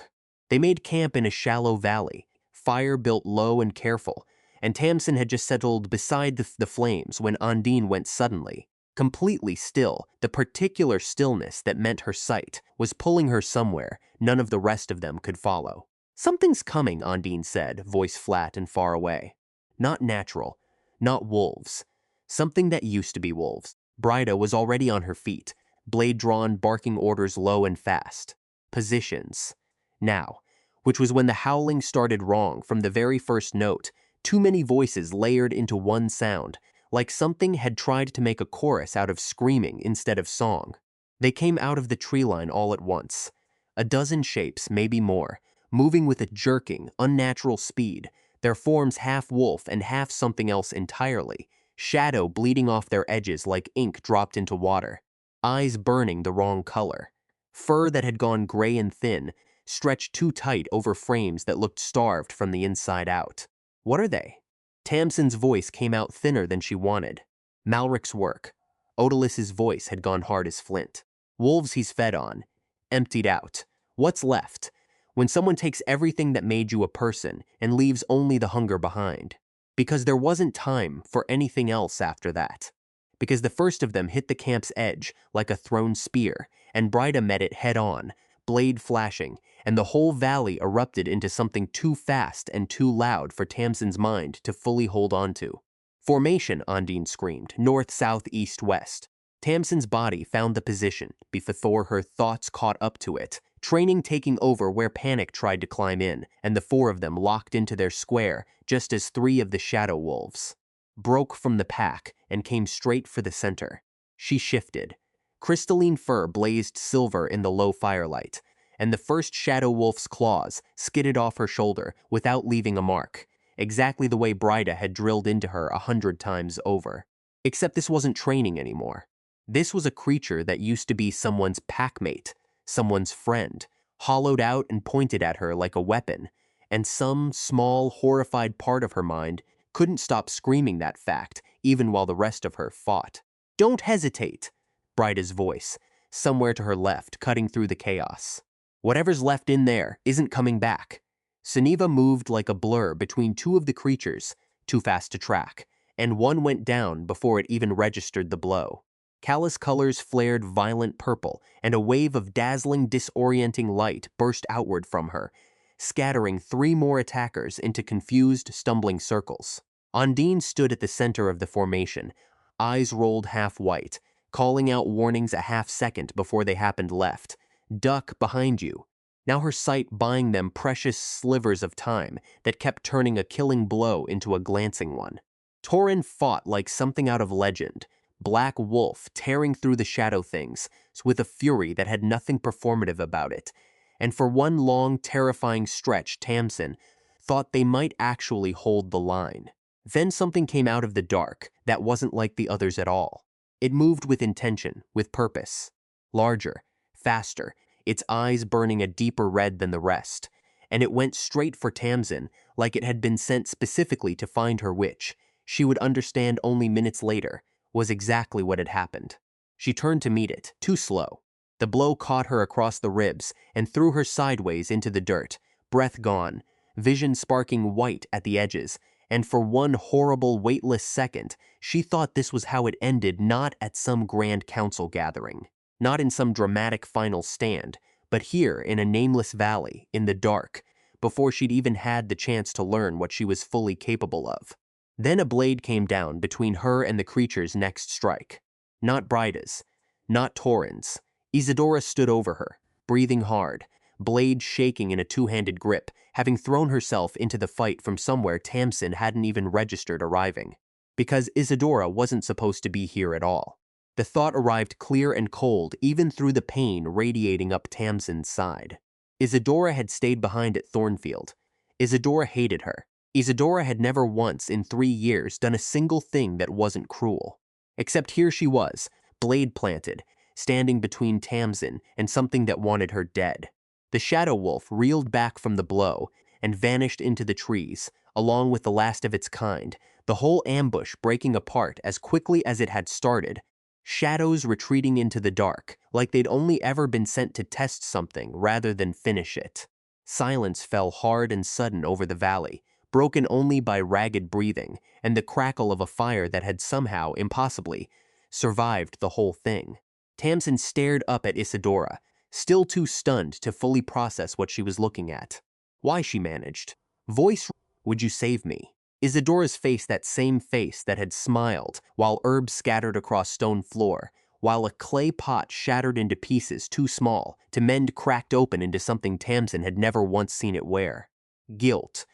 They made camp in a shallow valley, fire built low and careful, and Tamsin had just settled beside the flames when Undine went suddenly. Completely still, the particular stillness that meant her sight was pulling her somewhere none of the rest of them could follow. Something's coming, Undine said, voice flat and far away. Not natural, not wolves. Something that used to be wolves. Bryda was already on her feet, blade drawn, barking orders low and fast. Positions. Now, which was when the howling started wrong from the very first note, too many voices layered into one sound, like something had tried to make a chorus out of screaming instead of song. They came out of the tree line all at once. A dozen shapes, maybe more, moving with a jerking, unnatural speed, their forms half wolf and half something else entirely, shadow bleeding off their edges like ink dropped into water, eyes burning the wrong color, fur that had gone gray and thin, stretched too tight over frames that looked starved from the inside out. What are they? Tamsin's voice came out thinner than she wanted. Malric's work. Odalis' voice had gone hard as flint. Wolves he's fed on. Emptied out. What's left? When someone takes everything that made you a person and leaves only the hunger behind. Because there wasn't time for anything else after that. Because the first of them hit the camp's edge like a thrown spear, and Bryda met it head on, blade flashing, and the whole valley erupted into something too fast and too loud for Tamsin's mind to fully hold on to. Formation, Undine screamed, north, south, east, west. Tamsin's body found the position before her thoughts caught up to it, training taking over where panic tried to climb in, and the 4 of them locked into their square just as 3 of the shadow wolves broke from the pack and came straight for the center. She shifted. Crystalline fur blazed silver in the low firelight, and the first shadow wolf's claws skidded off her shoulder without leaving a mark, exactly the way Bryda had drilled into her 100 times over. Except this wasn't training anymore. This was a creature that used to be someone's packmate, someone's friend, hollowed out and pointed at her like a weapon, and some small, horrified part of her mind couldn't stop screaming that fact, even while the rest of her fought. "Don't hesitate," Brida's voice, somewhere to her left, cutting through the chaos. "Whatever's left in there isn't coming back." Suniva moved like a blur between two of the creatures, too fast to track, and one went down before it even registered the blow. Callous colors flared violent purple, and a wave of dazzling, disorienting light burst outward from her, scattering 3 more attackers into confused, stumbling circles. Ondine stood at the center of the formation, eyes rolled half-white, calling out warnings a half-second before they happened left. "Duck behind you." Now her sight buying them precious slivers of time that kept turning a killing blow into a glancing one. Torin fought like something out of legend, black wolf tearing through the shadow things with a fury that had nothing performative about it, and for one long, terrifying stretch Tamsin thought they might actually hold the line. Then something came out of the dark that wasn't like the others at all. It moved with intention, with purpose. Larger, faster, its eyes burning a deeper red than the rest, and it went straight for Tamsin like it had been sent specifically to find her, which, she would understand only minutes later, was exactly what had happened. She turned to meet it, too slow. The blow caught her across the ribs and threw her sideways into the dirt, breath gone, vision sparking white at the edges, and for one horrible, weightless second, she thought this was how it ended, not at some grand council gathering, not in some dramatic final stand, but here in a nameless valley, in the dark, before she'd even had the chance to learn what she was fully capable of. Then a blade came down between her and the creature's next strike. Not Brida's, not Torin's. Isadora stood over her, breathing hard, blade shaking in a two-handed grip, having thrown herself into the fight from somewhere Tamsin hadn't even registered arriving. Because Isadora wasn't supposed to be here at all. The thought arrived clear and cold even through the pain radiating up Tamsin's side. Isadora had stayed behind at Thornfield. Isadora hated her. Isadora had never once in 3 years done a single thing that wasn't cruel. Except here she was, blade planted, standing between Tamsin and something that wanted her dead. The shadow wolf reeled back from the blow and vanished into the trees, along with the last of its kind, the whole ambush breaking apart as quickly as it had started, shadows retreating into the dark, like they'd only ever been sent to test something rather than finish it. Silence fell hard and sudden over the valley, broken only by ragged breathing and the crackle of a fire that had somehow, impossibly, survived the whole thing. Tamsin stared up at Isadora, still too stunned to fully process what she was looking at. Why, she managed. "Voice, would you save me?" Isadora's face, that same face that had smiled while herbs scattered across stone floor, while a clay pot shattered into pieces too small to mend cracked open into something Tamsin had never once seen it wear. "Guilt.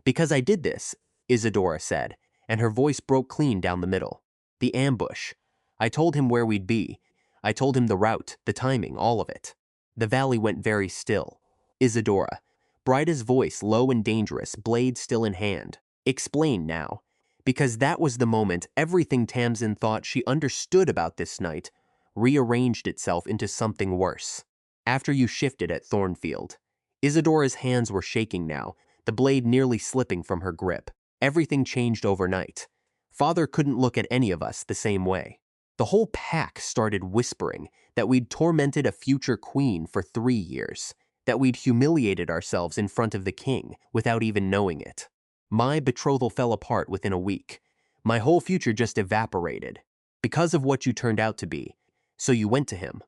Because I did this," Isadora said, and her voice broke clean down the middle. "The ambush. I told him where we'd be. I told him the route, the timing, all of it." The valley went very still. "Isadora." Brida's voice, low and dangerous, blade still in hand. "Explain now." Because that was the moment everything Tamsin thought she understood about this night rearranged itself into something worse. "After you shifted at Thornfield." Isadora's hands were shaking now, the blade nearly slipping from her grip. "Everything changed overnight. Father couldn't look at any of us the same way. The whole pack started whispering that we'd tormented a future queen for 3 years, that we'd humiliated ourselves in front of the king without even knowing it. My betrothal fell apart within a week. My whole future just evaporated. Because of what you turned out to be. So you went to him."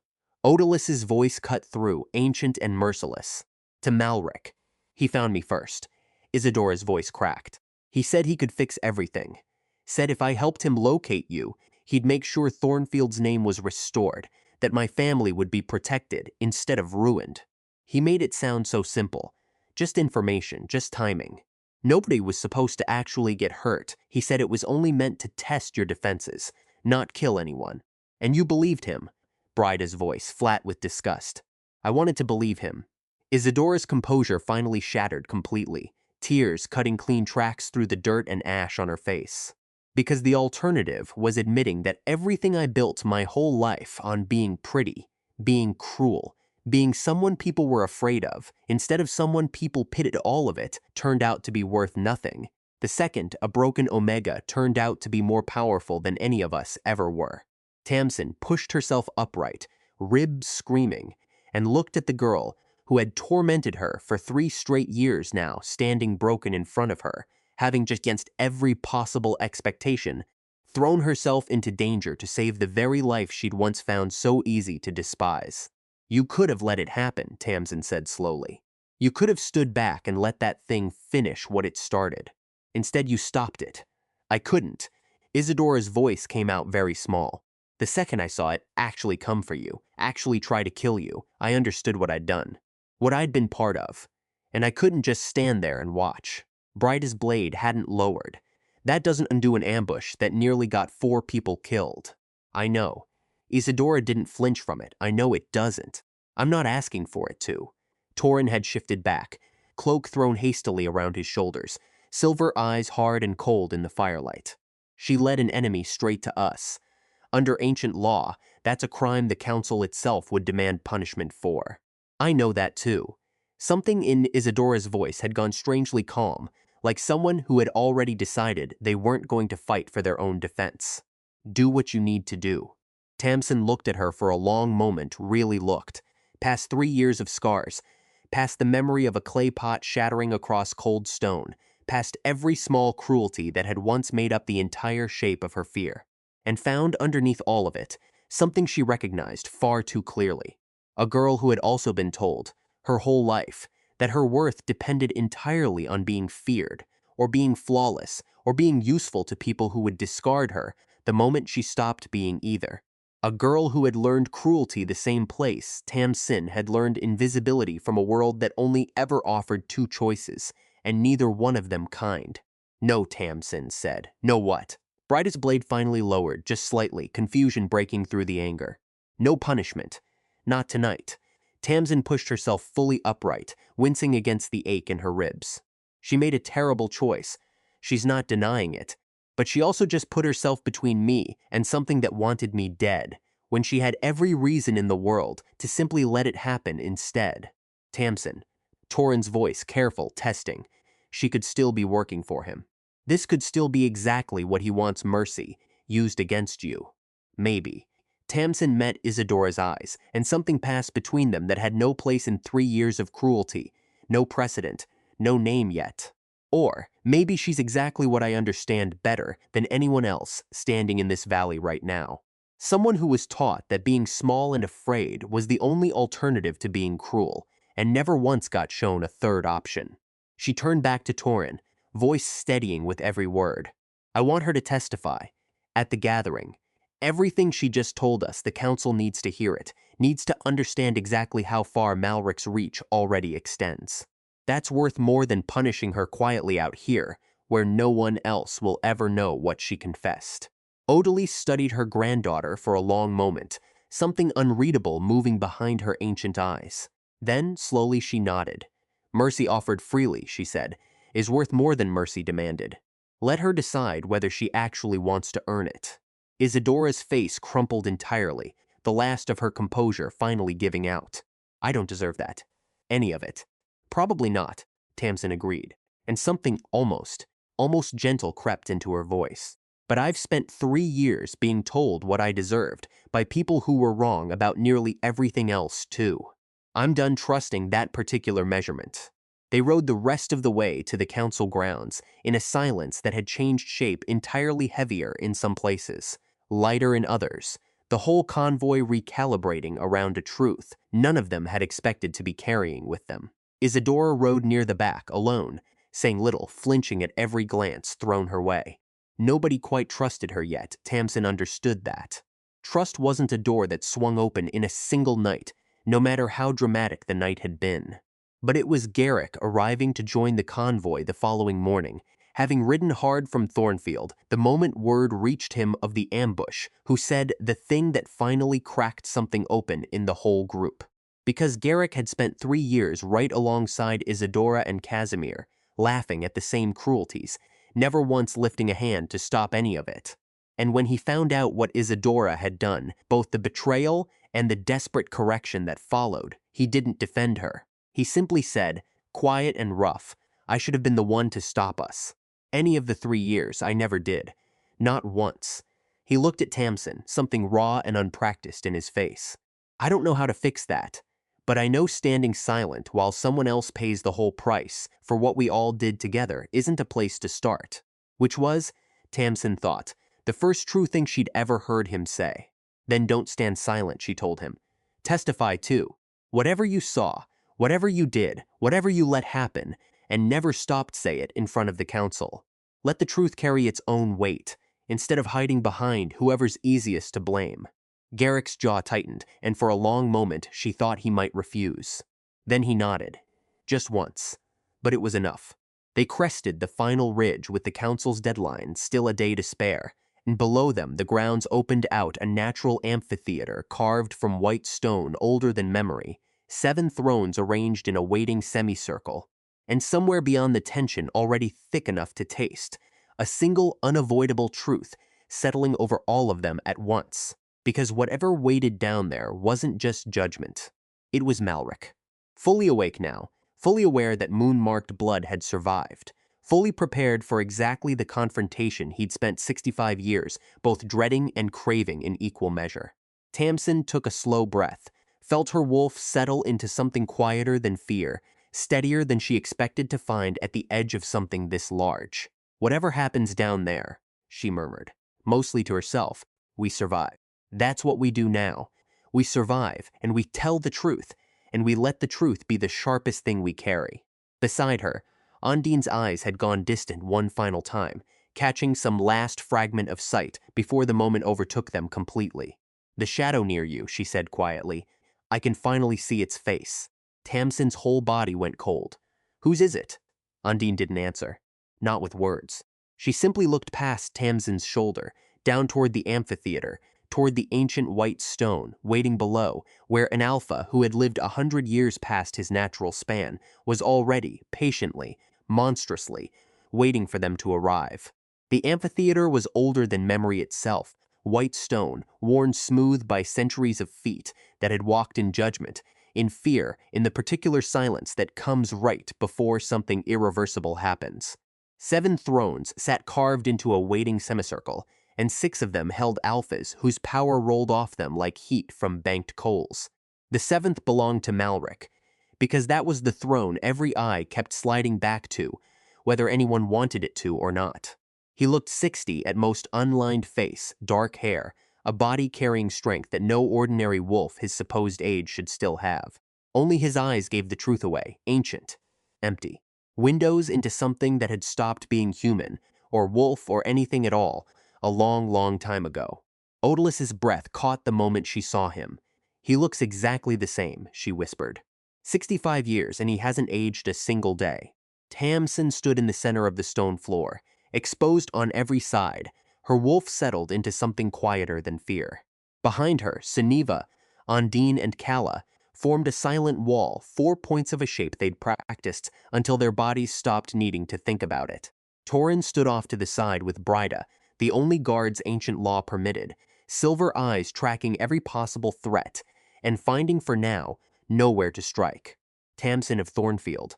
Odalus's voice cut through, ancient and merciless. "To Malric. He found me first." Isadora's voice cracked. "He said he could fix everything. Said if I helped him locate you, he'd make sure Thornfield's name was restored, that my family would be protected instead of ruined. He made it sound so simple. Just information, just timing. Nobody was supposed to actually get hurt. He said it was only meant to test your defenses, not kill anyone. And you believed him." Brida's voice, flat with disgust. "I wanted to believe him." Isadora's composure finally shattered completely, tears cutting clean tracks through the dirt and ash on her face. "Because the alternative was admitting that everything I built my whole life on being pretty, being cruel, being someone people were afraid of, instead of someone people pitted all of it, turned out to be worth nothing. The second, a broken Omega, turned out to be more powerful than any of us ever were. Tamsin pushed herself upright, ribs screaming, and looked at the girl who had tormented her for 3 straight years now, standing broken in front of her, having just against every possible expectation, thrown herself into danger to save the very life she'd once found so easy to despise. You could have let it happen, Tamsin said slowly. You could have stood back and let that thing finish what it started. Instead, you stopped it. I couldn't. Isadora's voice came out very small. The second I saw it actually come for you, actually try to kill you, I understood what I'd done, what I'd been part of, and I couldn't just stand there and watch. Bright's blade hadn't lowered. That doesn't undo an ambush that nearly got 4 people killed. I know. Isadora didn't flinch from it. I know it doesn't. I'm not asking for it to. Torin had shifted back, cloak thrown hastily around his shoulders, silver eyes hard and cold in the firelight. She led an enemy straight to us. Under ancient law, that's a crime the council itself would demand punishment for. I know that too. Something in Isadora's voice had gone strangely calm, like someone who had already decided they weren't going to fight for their own defense. Do what you need to do. Tamsin looked at her for a long moment, really looked, past 3 years of scars, past the memory of a clay pot shattering across cold stone, past every small cruelty that had once made up the entire shape of her fear, and found underneath all of it something she recognized far too clearly. A girl who had also been told, her whole life, that her worth depended entirely on being feared, or being flawless, or being useful to people who would discard her the moment she stopped being either. A girl who had learned cruelty the same place Tamsin had learned invisibility from a world that only ever offered 2 choices, and neither one of them kind. No, Tamsin said. No what? Bright's blade finally lowered, just slightly, confusion breaking through the anger. No punishment. Not tonight. Tamsin pushed herself fully upright, wincing against the ache in her ribs. She made a terrible choice. She's not denying it. But she also just put herself between me and something that wanted me dead, when she had every reason in the world to simply let it happen instead. Tamsin. Torin's voice, careful, testing. She could still be working for him. This could still be exactly what he wants, mercy, used against you. Maybe. Tamsin met Isadora's eyes, and something passed between them that had no place in 3 years of cruelty, no precedent, no name yet. Or maybe she's exactly what I understand better than anyone else standing in this valley right now. Someone who was taught that being small and afraid was the only alternative to being cruel, and never once got shown a third option. She turned back to Torin, voice steadying with every word. I want her to testify. At the gathering. Everything she just told us, the council needs to hear it, needs to understand exactly how far Malric's reach already extends. That's worth more than punishing her quietly out here, where no one else will ever know what she confessed. Odalise studied her granddaughter for a long moment, something unreadable moving behind her ancient eyes. Then, slowly she nodded. Mercy offered freely, she said, is worth more than mercy demanded. Let her decide whether she actually wants to earn it. Isadora's face crumpled entirely, the last of her composure finally giving out. I don't deserve that. Any of it. Probably not, Tamsin agreed, and something almost gentle crept into her voice. But I've spent 3 years being told what I deserved by people who were wrong about nearly everything else too. I'm done trusting that particular measurement. They rode the rest of the way to the council grounds in a silence that had changed shape, entirely heavier in some places, lighter in others, the whole convoy recalibrating around a truth none of them had expected to be carrying with them. Isadora rode near the back, alone, saying little, flinching at every glance thrown her way. Nobody quite trusted her yet, Tamsin understood that. Trust wasn't a door that swung open in a single night, no matter how dramatic the night had been. But it was Garrick arriving to join the convoy the following morning, having ridden hard from Thornfield the moment word reached him of the ambush, who said the thing that finally cracked something open in the whole group. Because Garrick had spent 3 years right alongside Isadora and Casimir, laughing at the same cruelties, never once lifting a hand to stop any of it. And when he found out what Isadora had done, both the betrayal and the desperate correction that followed, he didn't defend her. He simply said, quiet and rough, I should have been the one to stop us. Any of the 3 years, I never did. Not once. He looked at Tamsin, something raw and unpracticed in his face. I don't know how to fix that, but I know standing silent while someone else pays the whole price for what we all did together isn't a place to start. Which was, Tamsin thought, the first true thing she'd ever heard him say. Then don't stand silent, she told him. Testify too. Whatever you saw, whatever you did, whatever you let happen, and never stopped say it in front of the council. Let the truth carry its own weight, instead of hiding behind whoever's easiest to blame. Garrick's jaw tightened, and for a long moment she thought he might refuse. Then he nodded. Just once. But it was enough. They crested the final ridge with the council's deadline still a day to spare, and below them the grounds opened out a natural amphitheater carved from white stone older than memory, 7 thrones arranged in a waiting semicircle, and somewhere beyond the tension already thick enough to taste, a single unavoidable truth settling over all of them at once, because whatever weighted down there wasn't just judgment. It was Malric. Fully awake now, fully aware that moon-marked blood had survived, fully prepared for exactly the confrontation he'd spent 65 years both dreading and craving in equal measure. Tamsin took a slow breath, felt her wolf settle into something quieter than fear, steadier than she expected to find at the edge of something this large. Whatever happens down there, she murmured, mostly to herself, we survive. That's what we do now. We survive, and we tell the truth, and we let the truth be the sharpest thing we carry. Beside her, Undine's eyes had gone distant one final time, catching some last fragment of sight before the moment overtook them completely. The shadow near you, she said quietly. I can finally see its face. Tamsin's whole body went cold. Whose is it? Undine didn't answer. Not with words. She simply looked past Tamsin's shoulder, down toward the amphitheater, toward the ancient white stone waiting below, where an alpha who had lived 100 years past his natural span was already, patiently, monstrously, waiting for them to arrive. The amphitheater was older than memory itself, white stone, worn smooth by centuries of feet that had walked in judgment, in fear, in the particular silence that comes right before something irreversible happens. 7 thrones sat carved into a waiting semicircle, and 6 of them held alphas whose power rolled off them like heat from banked coals. The 7th belonged to Malric, because that was the throne every eye kept sliding back to, whether anyone wanted it to or not. He looked 60 at most unlined face, dark hair, a body carrying strength that no ordinary wolf his supposed age should still have. Only his eyes gave the truth away, ancient, empty. Windows into something that had stopped being human, or wolf, or anything at all, a long, long time ago. Otilus's breath caught the moment she saw him. He looks exactly the same, she whispered. 65 years, and he hasn't aged a single day. Tamsin stood in the center of the stone floor, exposed on every side, her wolf settled into something quieter than fear. Behind her, Seneva, Undine, and Calla formed a silent wall, 4 points of a shape they'd practiced until their bodies stopped needing to think about it. Torin stood off to the side with Bryda, the only guards ancient law permitted, silver eyes tracking every possible threat, and finding for now nowhere to strike. Tamsin of Thornfield.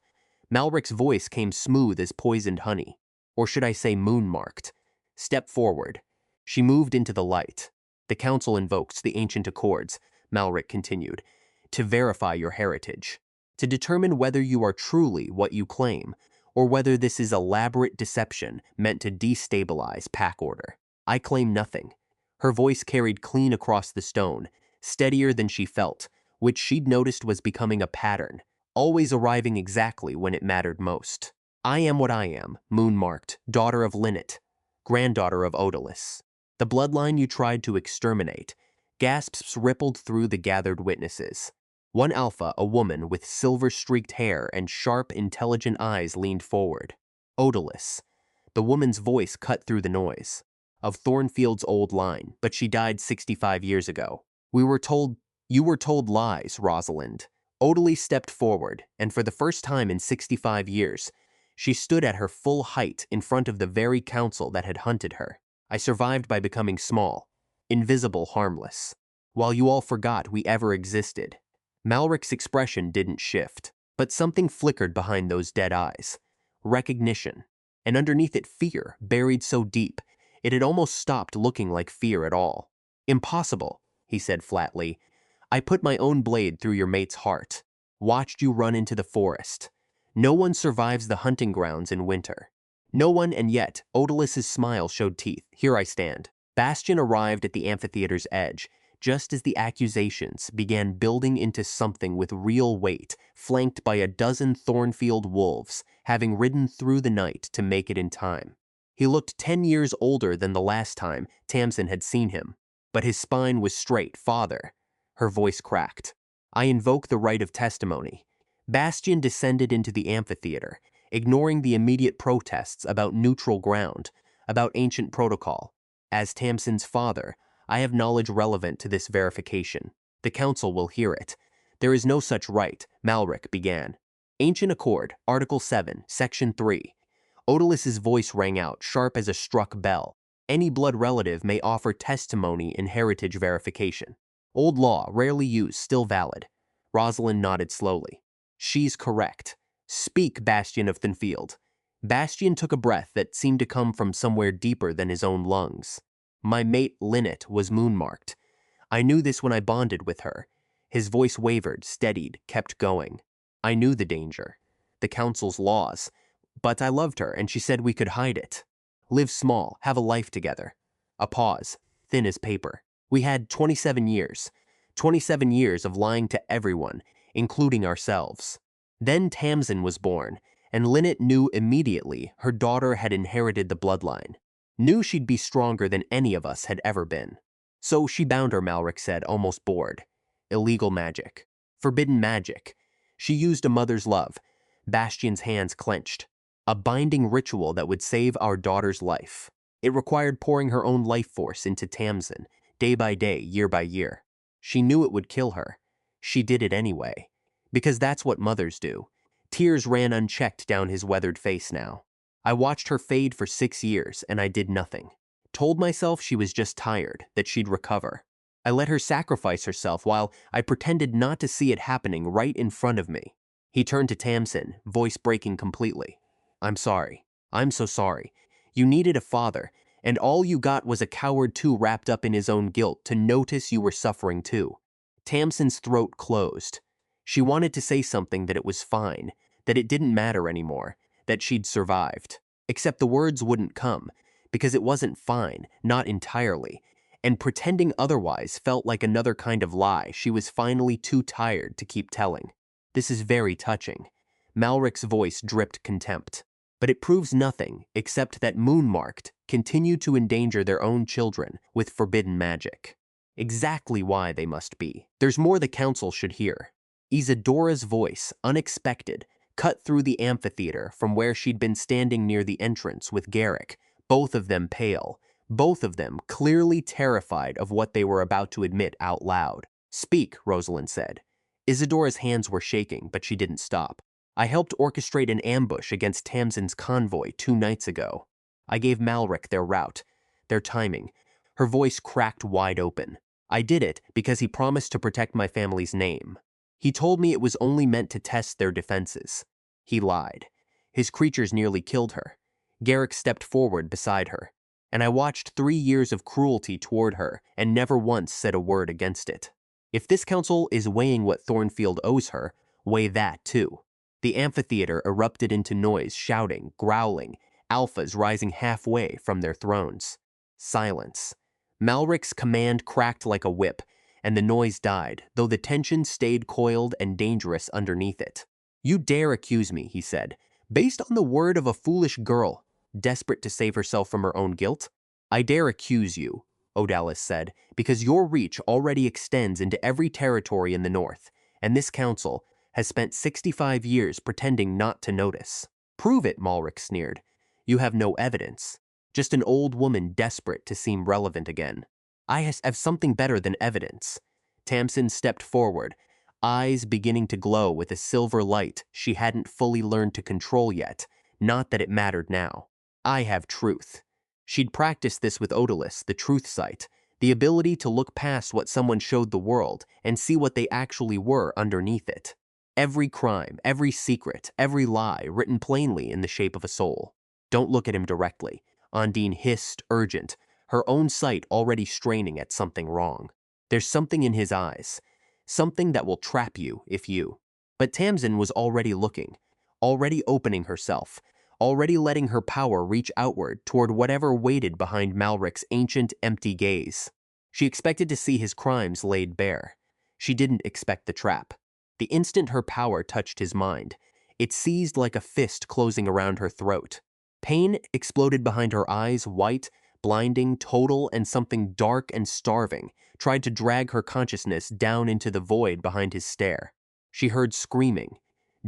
Malric's voice came smooth as poisoned honey, or should I say moon-marked. Step forward. She moved into the light. The council invokes the ancient accords, Malric continued, to verify your heritage, to determine whether you are truly what you claim, or whether this is elaborate deception meant to destabilize pack order. I claim nothing. Her voice carried clean across the stone, steadier than she felt, which she'd noticed was becoming a pattern, always arriving exactly when it mattered most. I am what I am, moon-marked, daughter of Linnet, granddaughter of Odilus. The bloodline you tried to exterminate. Gasps rippled through the gathered witnesses. One alpha, a woman with silver-streaked hair and sharp, intelligent eyes, leaned forward. Odilus. The woman's voice cut through the noise. Of Thornfield's old line, but she died 65 years ago. You were told lies, Rosalind. Odile stepped forward, and for the first time in 65 years, she stood at her full height in front of the very council that had hunted her. I survived by becoming small, invisible, harmless, while you all forgot we ever existed. Malric's expression didn't shift, but something flickered behind those dead eyes. Recognition. and underneath it fear, buried so deep, it had almost stopped looking like fear at all. "Impossible," he said flatly. "I put my own blade through your mate's heart. Watched you run into the forest. No one survives the hunting grounds in winter. No one, and yet, Odalis' smile showed teeth. Here I stand." Bastion arrived at the amphitheater's edge, just as the accusations began building into something with real weight, flanked by a dozen Thornfield wolves, having ridden through the night to make it in time. He looked 10 years older than the last time Tamsin had seen him, but his spine was straight. "Father," her voice cracked, "I invoke the right of testimony." Bastion descended into the amphitheater, ignoring the immediate protests about neutral ground, about ancient protocol. "As Tamsin's father, I have knowledge relevant to this verification. The council will hear it." "There is no such right," Malric began. "Ancient Accord, Article 7, Section 3. Odalis' voice rang out, sharp as a struck bell. "Any blood relative may offer testimony in heritage verification. Old law, rarely used, still valid." Rosalind nodded slowly. "She's correct. Speak, Bastion of Thinfield." Bastion took a breath that seemed to come from somewhere deeper than his own lungs. "My mate, Lynette, was moonmarked. I knew this when I bonded with her." His voice wavered, steadied, kept going. "I knew the danger. The council's laws. But I loved her, and she said we could hide it. Live small, have a life together." A pause, thin as paper. "We had 27 years. 27 years of lying to everyone, including ourselves. Then Tamsin was born, and Lynette knew immediately her daughter had inherited the bloodline. Knew she'd be stronger than any of us had ever been. So she bound her," Malric said, almost bored. "Illegal magic. Forbidden magic. She used a mother's love." Bastion's hands clenched. "A binding ritual that would save our daughter's life. It required pouring her own life force into Tamsin, day by day, year by year. She knew it would kill her. She did it anyway. Because that's what mothers do." Tears ran unchecked down his weathered face now. "I watched her fade for 6 years, and I did nothing. Told myself she was just tired, that she'd recover. I let her sacrifice herself while I pretended not to see it happening right in front of me." He turned to Tamsin, voice breaking completely. "I'm sorry. I'm so sorry. You needed a father, and all you got was a coward too wrapped up in his own guilt to notice you were suffering too." Tamsin's throat closed. She wanted to say something, that it was fine, that it didn't matter anymore, that she'd survived. Except the words wouldn't come, because it wasn't fine, not entirely, and pretending otherwise felt like another kind of lie she was finally too tired to keep telling. "This is very touching." Malric's voice dripped contempt. "But it proves nothing except that Moonmarked continue to endanger their own children with forbidden magic. Exactly why they must be. There's more the council should hear." Isadora's voice, unexpected, cut through the amphitheater from where she'd been standing near the entrance with Garrick, both of them pale, both of them clearly terrified of what they were about to admit out loud. "Speak," Rosalind said. Isadora's hands were shaking, but she didn't stop. "I helped orchestrate an ambush against Tamsin's convoy 2 nights ago. I gave Malric their route, their timing." Her voice cracked wide open. "I did it because he promised to protect my family's name. He told me it was only meant to test their defenses. He lied. His creatures nearly killed her." Garrick stepped forward beside her. "And I watched 3 years of cruelty toward her and never once said a word against it. If this council is weighing what Thornfield owes her, weigh that too." The amphitheater erupted into noise, shouting, growling, alphas rising halfway from their thrones. Silence. Malric's command cracked like a whip, and the noise died, though the tension stayed coiled and dangerous underneath it. "You dare accuse me," he said, "based on the word of a foolish girl, desperate to save herself from her own guilt?" "I dare accuse you," Odalis said, "because your reach already extends into every territory in the north, and this council has spent 65 years pretending not to notice." "Prove it," Malric sneered. "You have no evidence. Just an old woman desperate to seem relevant again." "I have something better than evidence." Tamsin stepped forward, eyes beginning to glow with a silver light she hadn't fully learned to control yet, not that it mattered now. "I have truth." She'd practiced this with Odalis, the truth sight, the ability to look past what someone showed the world and see what they actually were underneath it. Every crime, every secret, every lie written plainly in the shape of a soul. Don't look at him directly, Undine hissed, urgent, her own sight already straining at something wrong. There's something in his eyes. Something that will trap you if you... But Tamsin was already looking, already opening herself, already letting her power reach outward toward whatever waited behind Malric's ancient, empty gaze. She expected to see his crimes laid bare. She didn't expect the trap. The instant her power touched his mind, it seized like a fist closing around her throat. Pain exploded behind her eyes, white, blinding, total, and something dark and starving tried to drag her consciousness down into the void behind his stare. She heard screaming,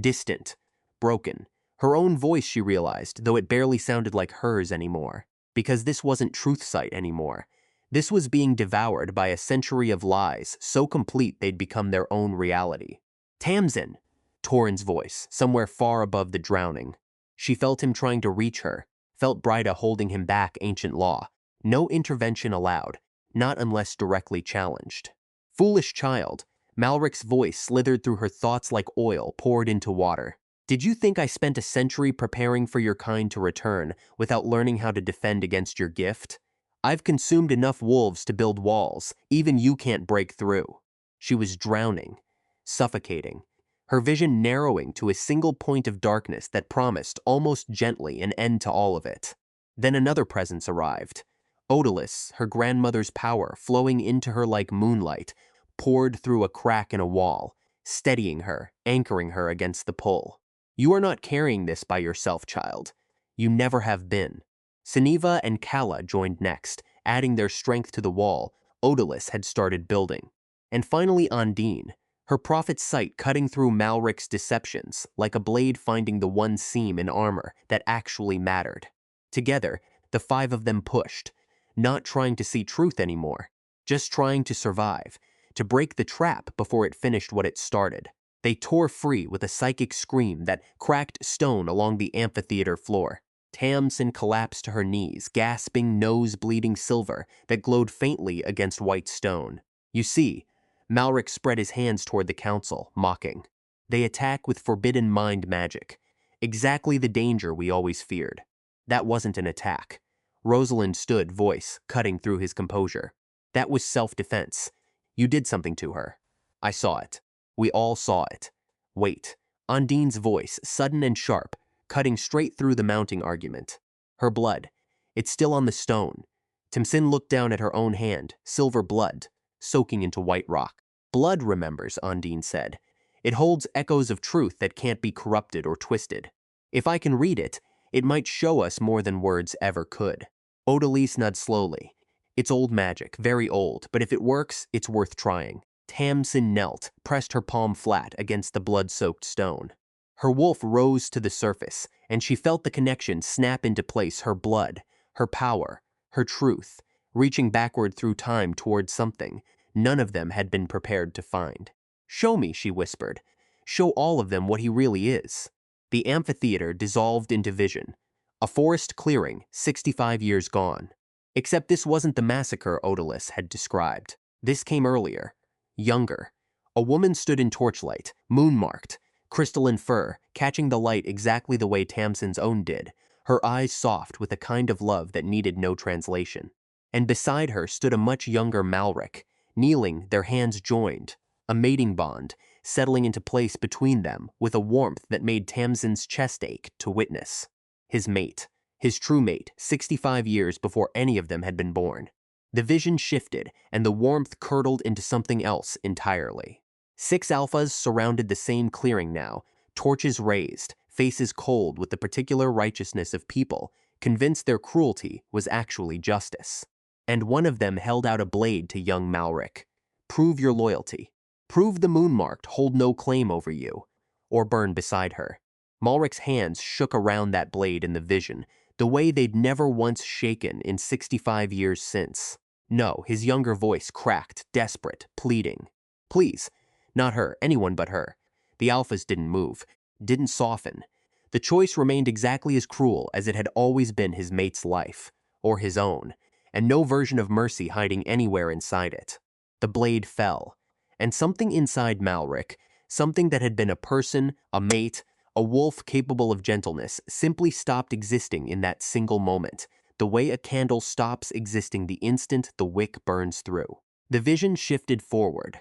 distant, broken. Her own voice, she realized, though it barely sounded like hers anymore. Because this wasn't truth sight anymore. This was being devoured by a century of lies so complete they'd become their own reality. Tamsin! Torrin's voice, somewhere far above the drowning. She felt him trying to reach her, felt Bryda holding him back, ancient law. No intervention allowed, not unless directly challenged. Foolish child, Malric's voice slithered through her thoughts like oil poured into water. Did you think I spent a century preparing for your kind to return without learning how to defend against your gift? I've consumed enough wolves to build walls, even you can't break through. She was drowning, suffocating, her vision narrowing to a single point of darkness that promised, almost gently, an end to all of it. Then another presence arrived. Odalus, her grandmother's power flowing into her like moonlight, poured through a crack in a wall, steadying her, anchoring her against the pull. You are not carrying this by yourself, child. You never have been. Seneva and Kala joined next, adding their strength to the wall Odalus had started building. And finally Undine, her prophet's sight cutting through Malric's deceptions like a blade finding the one seam in armor that actually mattered. Together, the five of them pushed, not trying to see truth anymore, just trying to survive, to break the trap before it finished what it started. They tore free with a psychic scream that cracked stone along the amphitheater floor. Tamsin collapsed to her knees, gasping, nose-bleeding silver that glowed faintly against white stone. You see, Malric spread his hands toward the council, mocking. They attack with forbidden mind magic. Exactly the danger we always feared. That wasn't an attack. Rosalind stood, voice cutting through his composure. That was self-defense. You did something to her. I saw it. We all saw it. Wait. Undine's voice, sudden and sharp, cutting straight through the mounting argument. Her blood. It's still on the stone. Tamsin looked down at her own hand, silver blood, soaking into white rock. Blood remembers, Undine said. It holds echoes of truth that can't be corrupted or twisted. If I can read it, it might show us more than words ever could. Odalise nodded slowly. It's old magic, very old, but if it works, it's worth trying. Tamsin knelt, pressed her palm flat against the blood-soaked stone. Her wolf rose to the surface, and she felt the connection snap into place, her blood, her power, her truth, reaching backward through time toward something none of them had been prepared to find. Show me, she whispered. Show all of them what he really is. The amphitheater dissolved into vision. A forest clearing, 65 years gone. Except this wasn't the massacre Odalus had described. This came earlier. Younger. A woman stood in torchlight, moon-marked, crystalline fur, catching the light exactly the way Tamsin's own did, her eyes soft with a kind of love that needed no translation. And beside her stood a much younger Malric, kneeling, their hands joined, a mating bond settling into place between them with a warmth that made Tamsin's chest ache to witness. His mate, his true mate, 65 years before any of them had been born. The vision shifted, and the warmth curdled into something else entirely. 6 alphas surrounded the same clearing now, torches raised, faces cold with the particular righteousness of people, convinced their cruelty was actually justice. And one of them held out a blade to young Malric. Prove your loyalty. Prove the moon-marked hold no claim over you. Or burn beside her. Malric's hands shook around that blade in the vision, the way they'd never once shaken in 65 years since. No, his younger voice cracked, desperate, pleading. Please, not her, anyone but her. The alphas didn't move, didn't soften. The choice remained exactly as cruel as it had always been his mate's life, or his own, and no version of mercy hiding anywhere inside it. The blade fell, and something inside Malric, something that had been a person, a mate, A wolf capable of gentleness simply stopped existing in that single moment, the way a candle stops existing the instant the wick burns through. The vision shifted forward,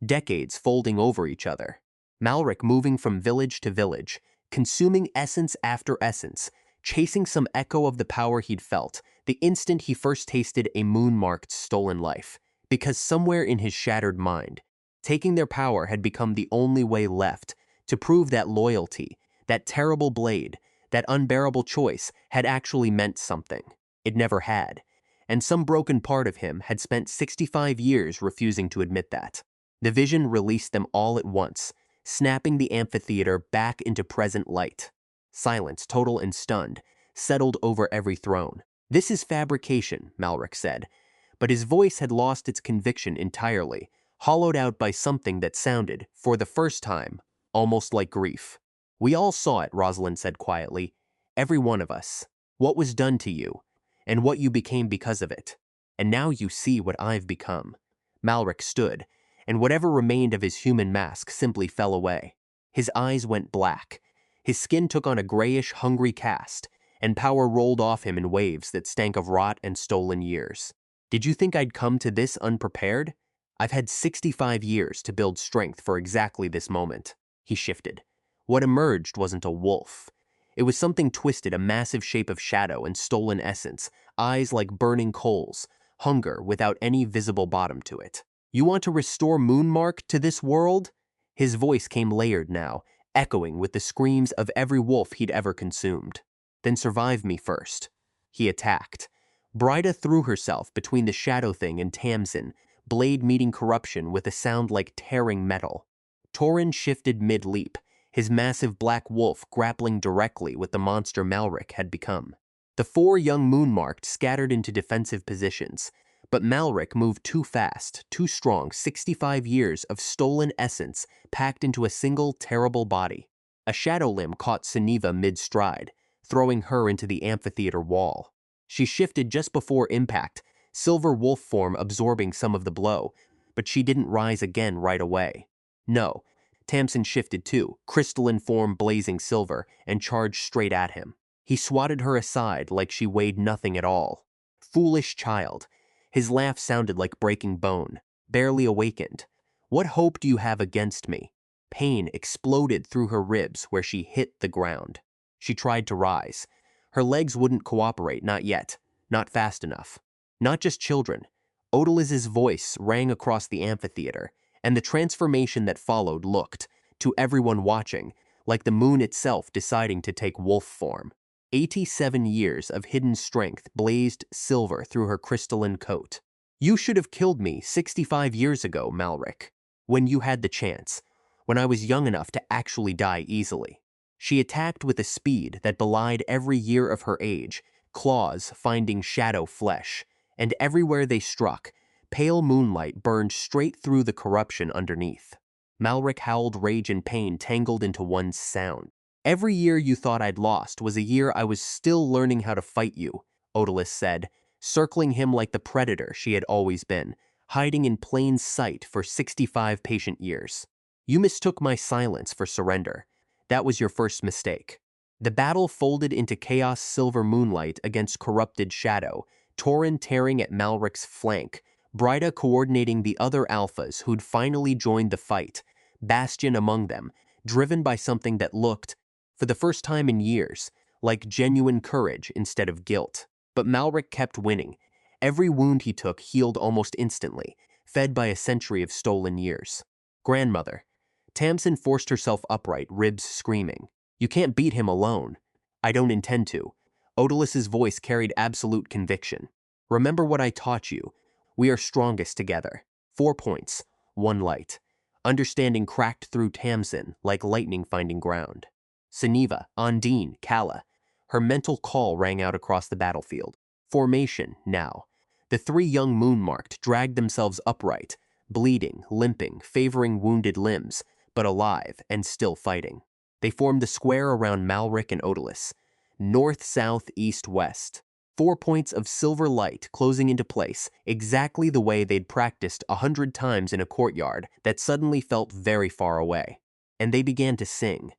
decades folding over each other. Malric moving from village to village, consuming essence after essence, chasing some echo of the power he'd felt the instant he first tasted a moon-marked stolen life, because somewhere in his shattered mind, taking their power had become the only way left to prove that loyalty, that terrible blade, that unbearable choice had actually meant something. It never had, and some broken part of him had spent 65 years refusing to admit that. The vision released them all at once, snapping the amphitheater back into present light. Silence, total and stunned, settled over every throne. "This is fabrication," Malric said, but his voice had lost its conviction entirely, hollowed out by something that sounded, for the first time, almost like grief. "We all saw it," Rosalind said quietly. "Every one of us. What was done to you, and what you became because of it. And now you see what I've become." Malric stood, and whatever remained of his human mask simply fell away. His eyes went black. His skin took on a grayish, hungry cast, and power rolled off him in waves that stank of rot and stolen years. "Did you think I'd come to this unprepared? I've had 65 years to build strength for exactly this moment." He shifted. What emerged wasn't a wolf. It was something twisted, a massive shape of shadow and stolen essence, eyes like burning coals, hunger without any visible bottom to it. "You want to restore Moonmark to this world?" His voice came layered now, echoing with the screams of every wolf he'd ever consumed. "Then survive me first." He attacked. Bryda threw herself between the shadow thing and Tamsin, blade meeting corruption with a sound like tearing metal. Torin shifted mid-leap, his massive black wolf grappling directly with the monster Malric had become. The four young Moonmarked scattered into defensive positions, but Malric moved too fast, too strong, 65 years of stolen essence packed into a single terrible body. A shadow limb caught Siniva mid-stride, throwing her into the amphitheater wall. She shifted just before impact, silver wolf form absorbing some of the blow, but she didn't rise again right away. No, Tamsin shifted too, crystalline form blazing silver, and charged straight at him. He swatted her aside like she weighed nothing at all. "Foolish child." His laugh sounded like breaking bone, barely awakened. "What hope do you have against me?" Pain exploded through her ribs where she hit the ground. She tried to rise. Her legs wouldn't cooperate, not yet, not fast enough. Not just children. Odalis's voice rang across the amphitheater, and the transformation that followed looked, to everyone watching, like the moon itself deciding to take wolf form. 87 years of hidden strength blazed silver through her crystalline coat. "You should have killed me 65 years ago, Malric, when you had the chance, when I was young enough to actually die easily." She attacked with a speed that belied every year of her age, claws finding shadow flesh, and everywhere they struck, pale moonlight burned straight through the corruption underneath. Malric howled rage and pain tangled into one sound. "Every year you thought I'd lost was a year I was still learning how to fight you," Odalis said, circling him like the predator she had always been, hiding in plain sight for 65 patient years. "You mistook my silence for surrender. That was your first mistake." The battle folded into chaos silver moonlight against corrupted shadow, Torin tearing at Malric's flank, Bryda coordinating the other alphas who'd finally joined the fight, Bastion among them, driven by something that looked, for the first time in years, like genuine courage instead of guilt. But Malric kept winning. Every wound he took healed almost instantly, fed by a century of stolen years. "Grandmother." Tamsin forced herself upright, ribs screaming. "You can't beat him alone." "I don't intend to." Odalis's voice carried absolute conviction. "Remember what I taught you. We are strongest together. 4 points, 1 light." Understanding cracked through Tamsin like lightning finding ground. Siniva, Ondine, Kala. Her mental call rang out across the battlefield. Formation, now. The 3 young Moonmarked dragged themselves upright, bleeding, limping, favoring wounded limbs, but alive and still fighting. They formed the square around Malric and Odalis. North, south, east, west. 4 points of silver light closing into place, exactly the way they'd practiced 100 times in a courtyard that suddenly felt very far away. And they began to sing.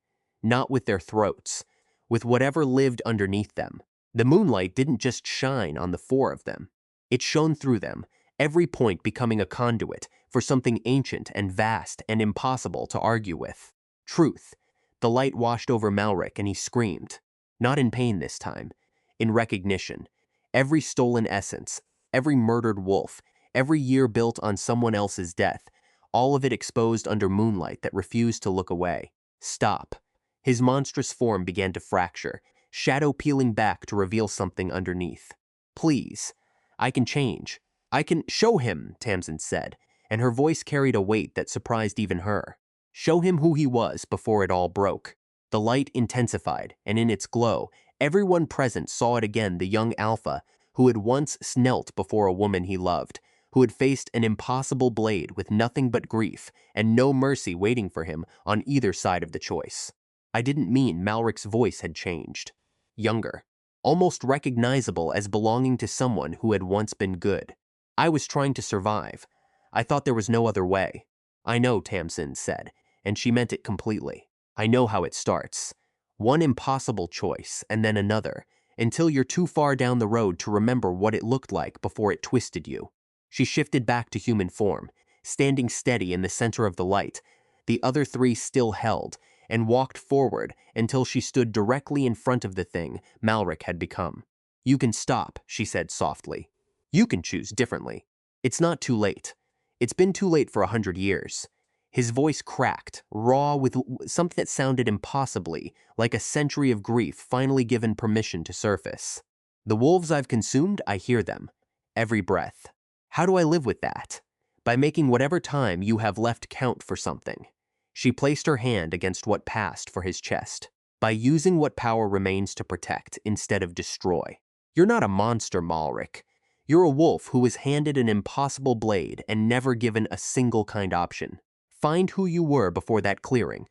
not with their throats, with whatever lived underneath them. The moonlight didn't just shine on the four of them. It shone through them, every point becoming a conduit for something ancient and vast and impossible to argue with. Truth. The light washed over Malric and he screamed. Not in pain this time, in recognition. Every stolen essence, every murdered wolf, every year built on someone else's death, all of it exposed under moonlight that refused to look away. Stop. His monstrous form began to fracture, shadow peeling back to reveal something underneath. Please. I can change. I can show him, Tamsin said, and her voice carried a weight that surprised even her. Show him who he was before it all broke. The light intensified, and in its glow, everyone present saw it again, the young alpha who had once knelt before a woman he loved, who had faced an impossible blade with nothing but grief and no mercy waiting for him on either side of the choice. I didn't mean Malric's voice had changed. Younger, almost recognizable as belonging to someone who had once been good. I was trying to survive. I thought there was no other way. I know, Tamsin said, and she meant it completely. I know how it starts. One impossible choice, and then another, until you're too far down the road to remember what it looked like before it twisted you. She shifted back to human form, standing steady in the center of the light. The other three still held, and walked forward until she stood directly in front of the thing Malric had become. You can stop, she said softly. You can choose differently. It's not too late. It's been too late for 100 years. His voice cracked, raw with something that sounded impossibly like a century of grief finally given permission to surface. The wolves I've consumed, I hear them. Every breath. How do I live with that? By making whatever time you have left count for something. She placed her hand against what passed for his chest. By using what power remains to protect instead of destroy. You're not a monster, Malric. You're a wolf who was handed an impossible blade and never given a single kind option. Find who you were before that clearing.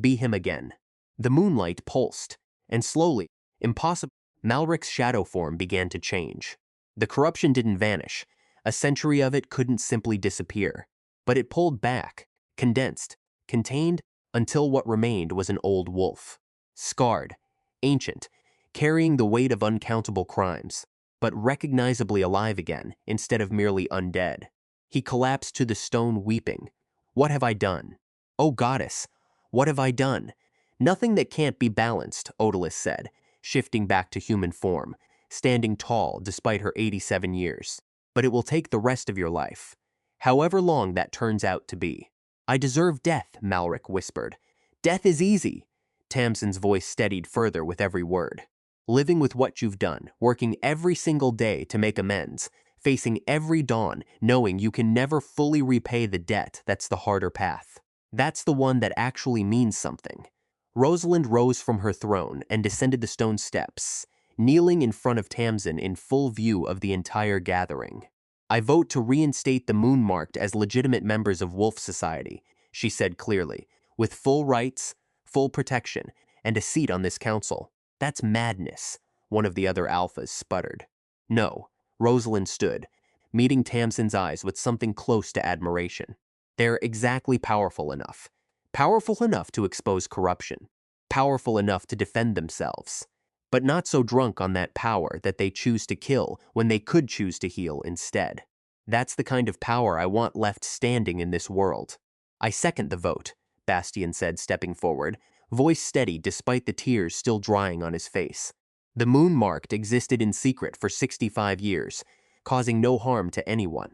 Be him again. The moonlight pulsed, and slowly, Malric's shadow form began to change. The corruption didn't vanish. A century of it couldn't simply disappear. But it pulled back, condensed, contained, until what remained was an old wolf. Scarred, ancient, carrying the weight of uncountable crimes, but recognizably alive again instead of merely undead. He collapsed to the stone weeping. What have I done? Oh goddess, what have I done? Nothing that can't be balanced, Odalus said, shifting back to human form, standing tall despite her 87 years. But it will take the rest of your life, however long that turns out to be. I deserve death, Malric whispered. Death is easy. Tamsin's voice steadied further with every word. Living with what you've done, working every single day to make amends, facing every dawn, knowing you can never fully repay the debt, that's the harder path. That's the one that actually means something. Rosalind rose from her throne and descended the stone steps, kneeling in front of Tamsin in full view of the entire gathering. I vote to reinstate the Moon-marked as legitimate members of Wolf Society, she said clearly, with full rights, full protection, and a seat on this council. That's madness, one of the other alphas sputtered. No, Rosalind stood, meeting Tamsin's eyes with something close to admiration. They're exactly powerful enough. Powerful enough to expose corruption. Powerful enough to defend themselves. But not so drunk on that power that they choose to kill when they could choose to heal instead. That's the kind of power I want left standing in this world. I second the vote, Bastian said, stepping forward, voice steady despite the tears still drying on his face. The Moon-marked existed in secret for 65 years, causing no harm to anyone.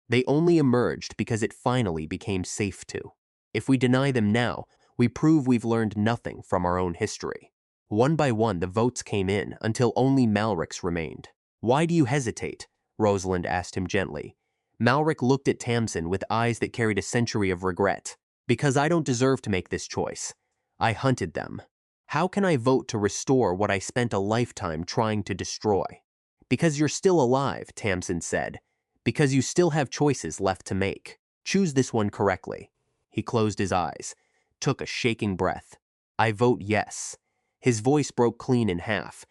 They only emerged because it finally became safe to. If we deny them now, we prove we've learned nothing from our own history. One by one, the votes came in until only Malric's remained. Why do you hesitate? Rosalind asked him gently. Malric looked at Tamsin with eyes that carried a century of regret. Because I don't deserve to make this choice. I hunted them. How can I vote to restore what I spent a lifetime trying to destroy? Because you're still alive, Tamsin said. Because you still have choices left to make. Choose this one correctly. He closed his eyes, took a shaking breath. I vote yes. His voice broke clean in half,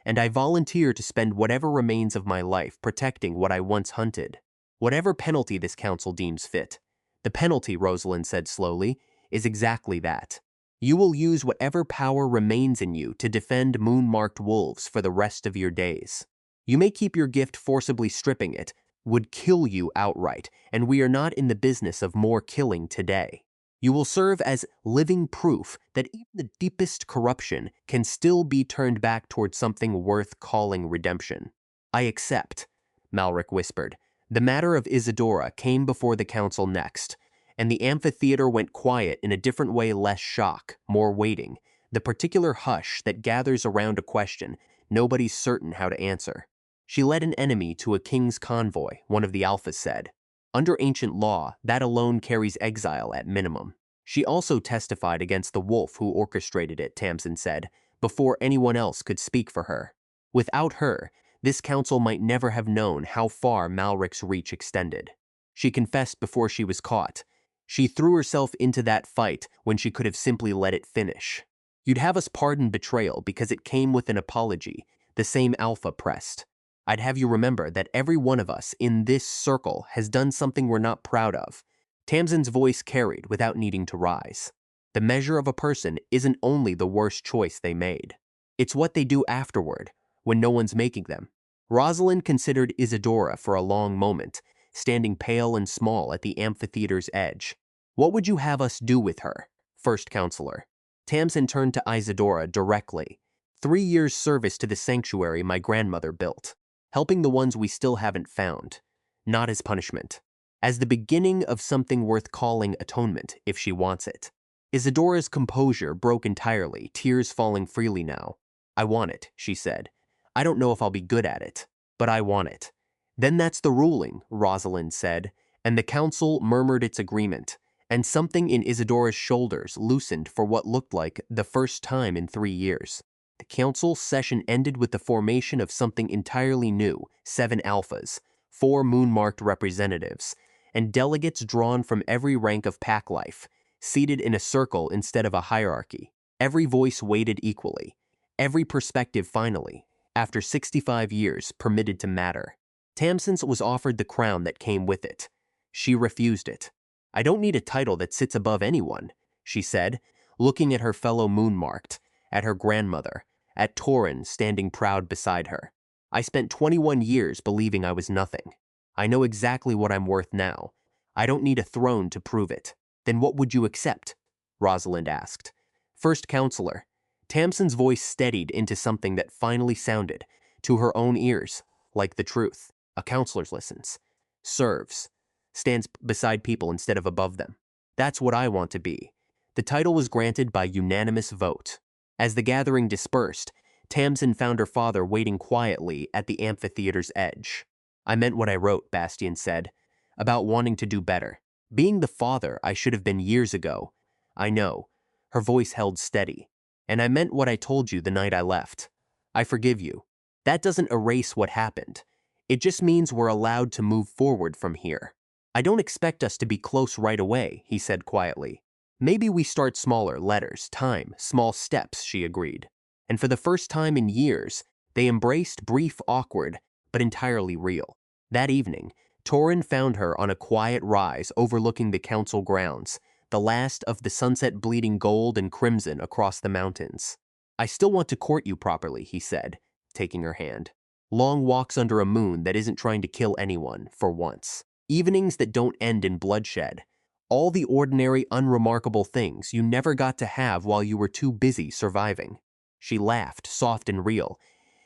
and I volunteer to spend whatever remains of my life protecting what I once hunted. Whatever penalty this council deems fit. The penalty, Rosalind said slowly, is exactly that. You will use whatever power remains in you to defend moon-marked wolves for the rest of your days. You may keep your gift. Forcibly stripping it would kill you outright, and we are not in the business of more killing today. You will serve as living proof that even the deepest corruption can still be turned back toward something worth calling redemption. I accept, Malric whispered. The matter of Isadora came before the council next, and the amphitheater went quiet in a different way. Less shock, more waiting, the particular hush that gathers around a question nobody's certain how to answer. She led an enemy to a king's convoy, one of the alphas said. Under ancient law, that alone carries exile at minimum. She also testified against the wolf who orchestrated it, Tamsin said, before anyone else could speak for her. Without her, this council might never have known how far Malric's reach extended. She confessed before she was caught. She threw herself into that fight when she could have simply let it finish. You'd have us pardon betrayal because it came with an apology, the same alpha pressed. I'd have you remember that every one of us in this circle has done something we're not proud of. Tamsin's voice carried without needing to rise. The measure of a person isn't only the worst choice they made. It's what they do afterward, when no one's making them. Rosalind considered Isadora for a long moment, standing pale and small at the amphitheater's edge. What would you have us do with her, first counselor? Tamsin turned to Isadora directly. 3 years' service to the sanctuary my grandmother built, helping the ones we still haven't found, not as punishment, as the beginning of something worth calling atonement if she wants it. Isadora's composure broke entirely, tears falling freely now. I want it, she said. I don't know if I'll be good at it, but I want it. Then that's the ruling, Rosalind said, and the council murmured its agreement, and something in Isadora's shoulders loosened for what looked like the first time in 3 years. The council session ended with the formation of something entirely new, 7 alphas, 4 moon-marked representatives, and delegates drawn from every rank of pack life, seated in a circle instead of a hierarchy. Every voice weighted equally, every perspective finally, after 65 years, permitted to matter. Tamsin's was offered the crown that came with it. She refused it. I don't need a title that sits above anyone, she said, looking at her fellow moon-marked, at her grandmother, at Torin standing proud beside her. I spent 21 years believing I was nothing. I know exactly what I'm worth now. I don't need a throne to prove it. Then what would you accept? Rosalind asked. First counselor. Tamsin's voice steadied into something that finally sounded, to her own ears, like the truth. A counselor's listens. Serves. Stands beside people instead of above them. That's what I want to be. The title was granted by unanimous vote. As the gathering dispersed, Tamsin found her father waiting quietly at the amphitheater's edge. I meant what I wrote, Bastian said, about wanting to do better. Being the father I should have been years ago. I know. Her voice held steady. And I meant what I told you the night I left. I forgive you. That doesn't erase what happened. It just means we're allowed to move forward from here. I don't expect us to be close right away, he said quietly. Maybe we start smaller, letters, time, small steps, she agreed. And for the first time in years, they embraced brief, awkward, but entirely real. That evening, Torin found her on a quiet rise overlooking the council grounds, the last of the sunset bleeding gold and crimson across the mountains. I still want to court you properly, he said, taking her hand. Long walks under a moon that isn't trying to kill anyone, for once. Evenings that don't end in bloodshed. All the ordinary, unremarkable things you never got to have while you were too busy surviving. She laughed, soft and real.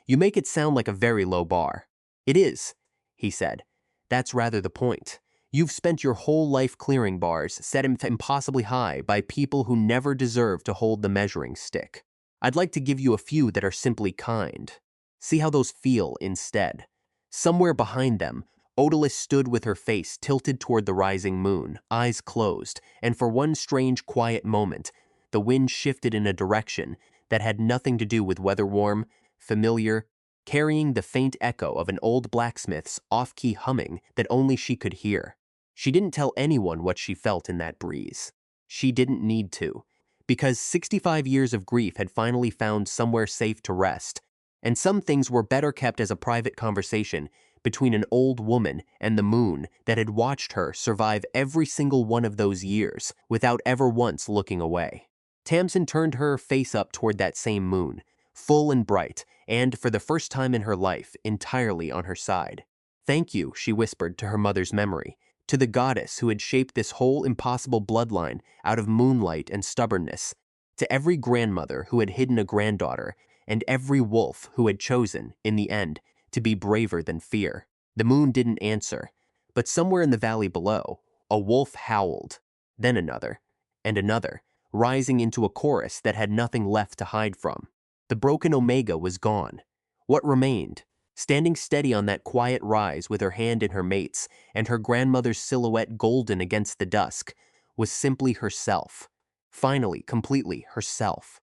You make it sound like a very low bar. It is, he said. That's rather the point. You've spent your whole life clearing bars set impossibly high by people who never deserve to hold the measuring stick. I'd like to give you a few that are simply kind. See how those feel instead. Somewhere behind them, Odalys stood with her face tilted toward the rising moon, eyes closed, and for one strange quiet moment, the wind shifted in a direction that had nothing to do with weather-warm, familiar, carrying the faint echo of an old blacksmith's off-key humming that only she could hear. She didn't tell anyone what she felt in that breeze. She didn't need to, because 65 years of grief had finally found somewhere safe to rest, and some things were better kept as a private conversation between an old woman and the moon that had watched her survive every single one of those years without ever once looking away. Tamsin turned her face up toward that same moon, full and bright, and, for the first time in her life, entirely on her side. "Thank you," she whispered to her mother's memory, to the goddess who had shaped this whole impossible bloodline out of moonlight and stubbornness, to every grandmother who had hidden a granddaughter, and every wolf who had chosen, in the end, to be braver than fear. The moon didn't answer, but somewhere in the valley below, a wolf howled, then another, and another, rising into a chorus that had nothing left to hide from. The broken Omega was gone. What remained? Standing steady on that quiet rise with her hand in her mate's and her grandmother's silhouette golden against the dusk, was simply herself. Finally, completely herself.